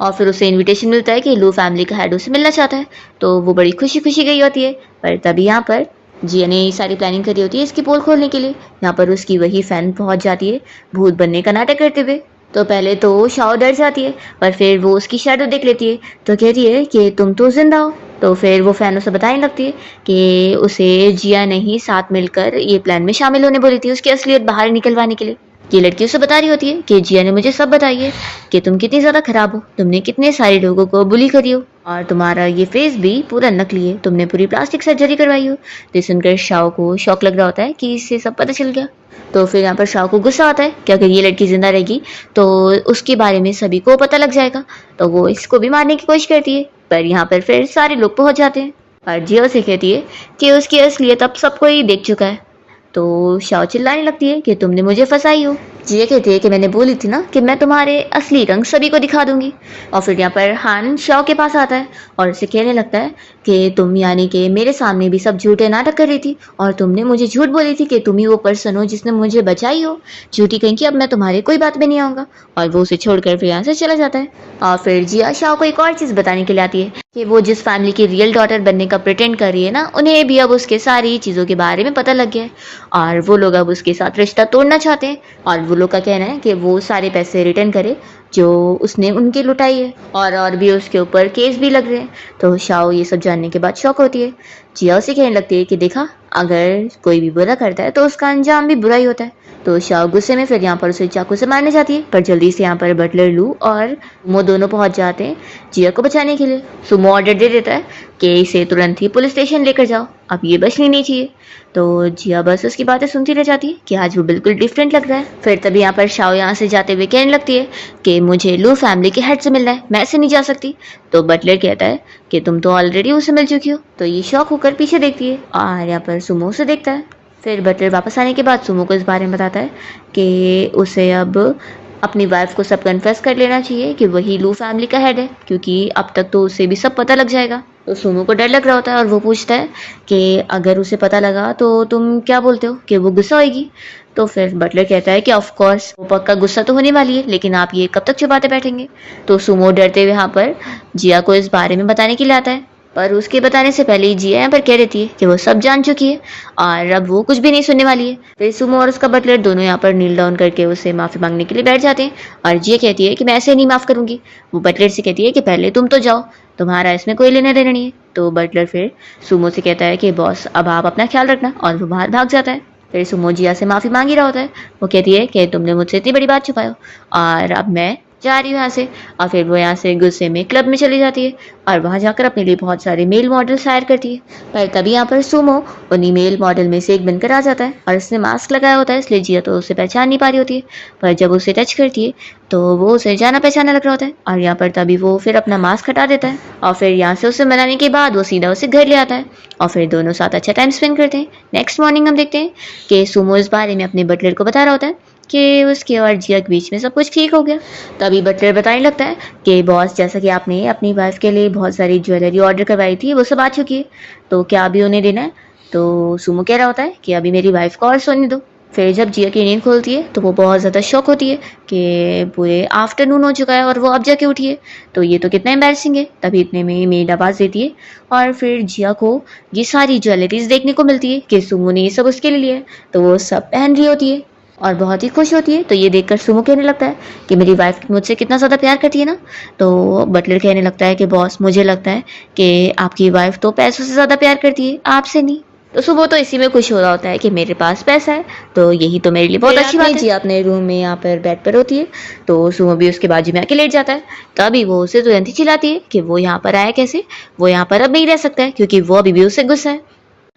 A: और फिर उसे इनविटेशन मिलता है कि लू फैमिली का हेड उसे मिलना चाहता है। तो वो बड़ी खुशी खुशी गई होती है। पर तभी यहाँ पर जिया ने सारी प्लानिंग करी होती है इसकी पोल खोलने के लिए। यहाँ पर उसकी वही फैन पहुंच जाती है भूत बनने का नाटक करते हुए। तो पहले तो शाओ डर जाती है पर फिर वो उसकी शैडो देख लेती है तो कहती है कि तुम तो जिंदा हो। तो फिर वो फैन उसे बताने लगती है कि उसे जिया ने ही साथ मिलकर ये प्लान में शामिल होने बोली थी उसकी असलियत बाहर निकलवाने के लिए। ये लड़की उसे बता रही होती है कि जिया ने मुझे सब बताई है कि तुम कितनी ज़्यादा खराब हो, तुमने कितने सारे लोगों को बुली करी हो और तुम्हारा ये फेस भी पूरा नकली है, तुमने पूरी प्लास्टिक सर्जरी करवाई हो। तो सुनकर शाओ को शौक लग रहा होता है कि इससे सब पता चल गया। तो फिर यहाँ पर शाओ को गुस्सा आता है कि अगर ये लड़की जिंदा रहेगी तो उसके बारे में सभी को पता लग जाएगा। तो वो इसको भी मारने की कोशिश करती है पर यहाँ पर फिर सारे लोग पहुंच जाते हैं और जिया उसे कहती है कि उसकी असलियत अब सबको ही देख चुका है। तो शाओ चिल्लाने लगती है कि तुमने मुझे फंसाई हो। जिया कहती है कि मैंने बोली थी ना कि मैं तुम्हारे असली रंग सभी को दिखा दूंगी। और फिर यहाँ पर हान शाओ के पास आता है और उसे कहने लगता है कि तुम यानी कि मेरे सामने भी सब झूठे नाटक कर रही थी और तुमने मुझे झूठ बोली थी कि तुम ही वो पर्सन हो जिसने मुझे बचाई हो। झूठी कहीं कि अब मैं तुम्हारे कोई बात में नहीं आऊंगा। और वो उसे छोड़कर फिर यहाँ से चला जाता है। और फिर जिया शाओ को एक और चीज़ बताने के लिए आती है कि वो जिस फैमिली की रियल डॉटर बनने का प्रिटेंड कर रही है ना, उन्हें भी अब उसके सारी चीज़ों के बारे में पता लग गया है और वो लोग अब उसके साथ रिश्ता तोड़ना चाहते हैं। और वो लोग का कहना है कि वो सारे पैसे रिटर्न करे जो उसने उनके लुटाई है और भी उसके ऊपर केस भी लग रहे हैं। तो शाओ ये सब जानने के बाद शौक होती है। जिया उसे कहने लगती है कि देखा, अगर कोई भी बुरा करता है तो उसका अंजाम भी बुरा ही होता है। तो शाओ गुस्से में फिर यहाँ पर उसे चाकू से मारने जाती है पर जल्दी से यहाँ पर बटलर लू और सुमो दोनों पहुंच जाते हैं जिया को बचाने के लिए। सुमो ऑर्डर दे देता है कि इसे तुरंत ही पुलिस स्टेशन लेकर जाओ, अब ये बचनी नहीं चाहिए। तो जिया बस उसकी बातें सुनती रह जाती है कि आज वो बिल्कुल डिफरेंट लग रहा है। फिर तभी यहाँ पर शाओ यहाँ से जाते हुए कहने लगती है कि मुझे लू फैमिली के हेड से मिलना है, मैं ऐसे नहीं जा सकती। तो बटलर कहता है कि तुम तो ऑलरेडी उसे मिल चुकी हो। तो ये शौक होकर पीछे देखती है और यहाँ पर सुमो उसे देखता है। फिर बटलर वापस आने के बाद सुमो को इस बारे में बताता है कि उसे अब अपनी वाइफ को सब कन्फेस कर लेना चाहिए कि वही लू फैमिली का हेड है, क्योंकि अब तक तो उसे भी सब पता लग जाएगा। तो सुमो को डर लग रहा होता है और वो पूछता है कि अगर उसे पता लगा तो तुम क्या बोलते हो कि वो गुस्सा होगी। तो फिर बटलर कहता है कि ऑफ कोर्स वो पक्का गुस्सा तो होने वाली है, लेकिन आप ये कब तक छुपाते बैठेंगे। तो सुमो डरते हुए यहाँ पर जिया को इस बारे में बताने के लिए आता है पर उसके बताने से पहले ही जिया यहाँ पर कह रही थी कि वो सब जान चुकी है और अब वो कुछ भी नहीं सुनने वाली है। फिर सुमो और उसका बटलर दोनों यहाँ पर नील डाउन करके उसे माफ़ी मांगने के लिए बैठ जाते हैं और जिया कहती है कि मैं ऐसे नहीं माफ़ करूंगी। वो बटलर से कहती है कि पहले तुम तो जाओ, तुम्हारा इसमें कोई लेना देना नहीं है। तो बटलर फिर सुमो से कहता है कि बॉस अब आप अपना ख्याल रखना और वो बाहर भाग जाता है। फिर सुमो जिया से माफ़ी मांग ही रहा होता है। वो कहती है कि तुमने मुझसे इतनी बड़ी बात छुपाई और अब मैं जा रही हूँ यहाँ से। और फिर वो यहाँ से गुस्से में क्लब में चली जाती है और वहाँ जाकर अपने लिए बहुत सारे मेल मॉडल्स हायर करती है। पर तभी यहाँ पर सुमो उन्हीं मेल मॉडल में से एक बनकर आ जाता है और उसने मास्क लगाया होता है, इसलिए जिया तो उसे पहचान नहीं पा रही होती है। पर जब उसे टच करती है तो वो उसे जाना पहचाना लग रहा होता है और यहाँ पर तभी वो फिर अपना मास्क हटा देता है और फिर यहाँ से उसे मनाने के बाद वो सीधा उसे घर ले आता है और फिर दोनों साथ अच्छा टाइम स्पेंड करते हैं। नेक्स्ट मॉर्निंग हम देखते हैं कि सुमो इस बारे में अपने बटलर को बता रहा होता है कि उसके और जिया के बीच में सब कुछ ठीक हो गया। तभी बटलर बताने लगता है कि बॉस, जैसा कि आपने अपनी वाइफ के लिए बहुत सारी ज्वेलरी ऑर्डर करवाई थी वो सब आ चुकी है, तो क्या अभी उन्हें देना है। तो सुमो कह रहा होता है कि अभी मेरी वाइफ को और सोने दो। फिर जब जिया की नींद खोलती है तो वो बहुत ज़्यादा शॉक होती है कि पूरे आफ्टरनून हो चुका है और वो अब जाके उठी है, तो ये तो कितना एम्बैरसिंग है। तभी इतने में मेड आवाज़ देती है और फिर जिया को ये सारी ज्वेलरीज देखने को मिलती है कि सुमो ने ये सब उसके लिए लिया है। तो वो सब पहन रही होती है और बहुत ही खुश होती है। तो ये देखकर सुमो कहने लगता है कि मेरी वाइफ मुझसे कितना ज़्यादा प्यार करती है ना। तो बटलर कहने लगता है कि बॉस, मुझे लगता है कि आपकी वाइफ तो पैसों से ज़्यादा प्यार करती है, आपसे नहीं। तो सुबह तो इसी में खुश हो रहा होता है कि मेरे पास पैसा है, तो यही तो मेरे लिए बहुत अच्छी बात है। जी अपने रूम में यहाँ पर बेड पर होती है तो सुबह भी उसके बाजू में आके लेट जाता है। तभी वो उसे तुरंत ही चिल्लाती है कि वो यहाँ पर आया कैसे, वो यहाँ पर अब नहीं रह सकता है क्योंकि वो अभी भी उससे गुस्सा है।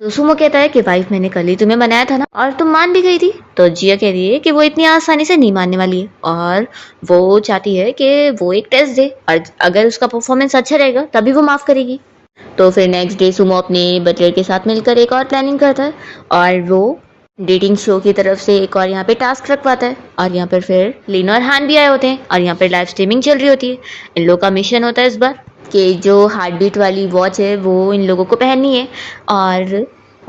A: तो सुमो कहता है कि वाइफ, मैंने कल ही तुम्हें मनाया था ना और तुम मान भी गई थी। तो जिया कह रही है कि वो इतनी आसानी से नहीं मानने वाली है और वो चाहती है कि वो एक टेस्ट दे और अगर उसका परफॉर्मेंस अच्छा रहेगा तभी वो माफ़ करेगी। तो फिर नेक्स्ट डे सुमो अपने बटलर के साथ मिलकर एक और प्लानिंग करता है और वो डेटिंग शो की तरफ से एक और यहाँ पे टास्क रखवाता है और यहाँ पर फिर लीन और हान भी आए होते हैं और यहाँ पर लाइव स्ट्रीमिंग चल रही होती है। इन लोगों का मिशन होता है इस बार कि जो हार्ट बीट वाली वॉच है वो इन लोगों को पहननी है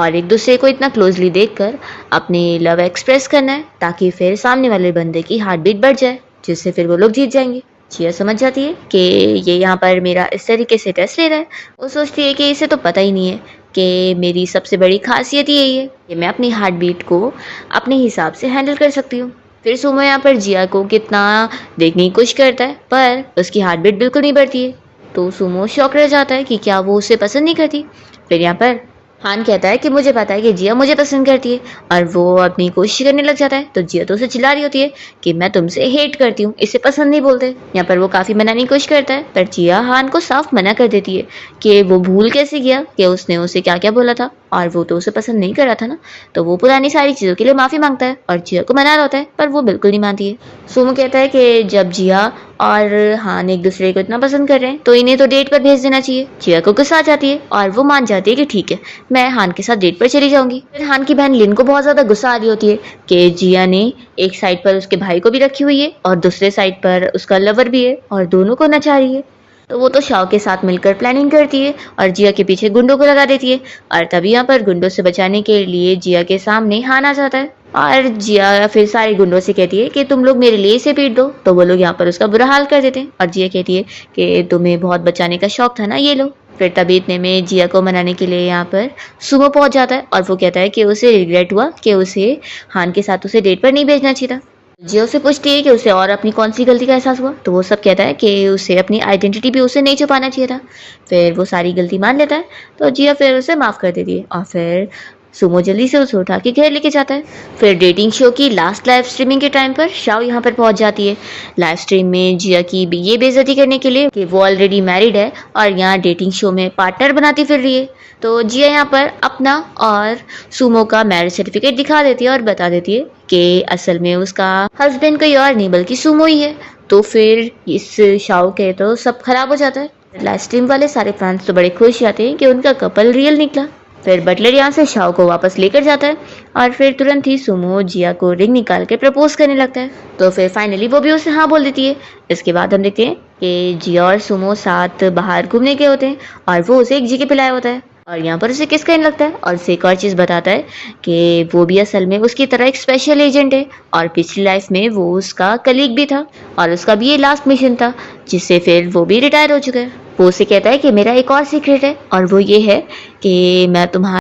A: और एक दूसरे को इतना क्लोजली देखकर अपनी लव एक्सप्रेस करना है ताकि फिर सामने वाले बंदे की हार्ट बीट बढ़ जाए, जिससे फिर वो लोग जीत जाएंगे। जिया समझ जाती है कि ये यहाँ पर मेरा इस तरीके से टेस्ट ले रहा है। वो सोचती है कि इसे तो पता ही नहीं है कि मेरी सबसे बड़ी खासियत यही है कि मैं अपनी हार्ट बीट को अपने हिसाब से हैंडल कर सकती हूँ। फिर सुमो यहाँ पर जिया को कितना देखने की कोशिश करता है, पर उसकी हार्ट बीट बिल्कुल नहीं बढ़ती है। तो सुमो शॉक रह जाता है कि क्या वो उसे पसंद नहीं करती। फिर यहाँ पर हान कहता है कि मुझे पता है कि जिया मुझे पसंद करती है, और वो अपनी कोशिश करने लग जाता है। तो जिया तो उसे चिल्ला रही होती है कि मैं तुमसे हेट करती हूँ, इसे पसंद नहीं बोलते। यहाँ पर वो काफ़ी मनाने की कोशिश करता है, पर जिया हान को साफ मना कर देती है कि वो भूल कैसे गया कि उसने उसे क्या क्या बोला था, और वो तो उसे पसंद नहीं कर रहा था ना। तो वो पुरानी सारी चीज़ों के लिए माफ़ी मांगता है और जिया को मना रहा होता है, पर वो बिल्कुल नहीं मानती है। सुमो कहता है कि जब जिया और हान एक दूसरे को इतना पसंद कर रहे हैं तो इन्हें तो डेट पर भेज देना चाहिए। जिया को गुस्सा आ जाती है और वो मान जाती है कि ठीक है, मैं हान के साथ डेट पर चली जाऊंगी। फिर हान की बहन लिन को बहुत ज्यादा गुस्सा आ रही होती है कि जिया ने एक साइड पर उसके भाई को भी रखी हुई है और दूसरे साइड पर उसका लवर भी है और दोनों को नचा रही है। तो वो तो शाओ के साथ मिलकर प्लानिंग करती है और जिया के पीछे गुंडों को लगा देती है। और तभी यहाँ पर गुंडों से बचाने के लिए जिया के सामने हान आ जाता है और जिया फिर सारे गुंडों से कहती है कि तुम लोग मेरे लिए इसे पीट दो। तो वो लोग यहाँ पर उसका बुरा हाल कर देते हैं और जिया कहती है कि तुम्हें बहुत बचाने का शौक था ना, ये लो। फिर तभी इतने में जिया को मनाने के लिए यहाँ पर सुमो पहुंच जाता है और वो कहता है कि उसे रिग्रेट हुआ कि उसे हान के साथ उसे डेट पर नहीं भेजना चाहिए था। जिया उसे पूछती है कि उसे और अपनी कौन सी गलती का एहसास हुआ। तो वो सब कहता है कि उसे अपनी आइडेंटिटी भी उसे नहीं छुपाना चाहिए था। फिर वो सारी गलती मान लेता है, तो जिया फिर उसे माफ़ कर देती है और फिर सुमो जल्दी से उसे उठा के घर लेके जाता है। फिर डेटिंग शो की लास्ट लाइव स्ट्रीमिंग के टाइम पर शाओ यहाँ पर पहुंच जाती है लाइव स्ट्रीम में जिया की ये बेइज्जती करने के लिए कि वो ऑलरेडी मैरिड है और यहाँ डेटिंग शो में पार्टनर बनाती फिर रही है। तो जिया यहाँ पर अपना और सुमो का मैरिज सर्टिफिकेट दिखा देती है और बता देती है कि असल में उसका हस्बैंड कोई और नहीं बल्कि सुमो ही है। तो फिर इस शाओ के तो सब खराब हो जाता है। लाइव स्ट्रीम वाले सारे फैंस तो बड़े खुश जाते हैं कि उनका कपल रियल निकला। फिर बटलर यहाँ से शाओ को वापस लेकर जाता है और फिर तुरंत ही सुमो जिया को रिंग निकाल के प्रपोज करने लगता है। तो फिर फाइनली वो भी उसे हाँ बोल देती है। इसके बाद हम देखते हैं कि जिया और सुमो साथ बाहर घूमने गए होते हैं और वो उसे एक जगह पे लाया होता है और यहाँ पर उसे किस करने लगता है और उसे एक और चीज़ बताता है कि वो भी असल में उसकी तरह एक स्पेशल एजेंट है और पिछली लाइफ में वो उसका कलीग भी था और उसका भी ये लास्ट मिशन था, जिससे फिर वो भी रिटायर हो चुका है। वो उसे कहता है कि मेरा एक और सीक्रेट है और वो ये है कि मैं तुम्हारा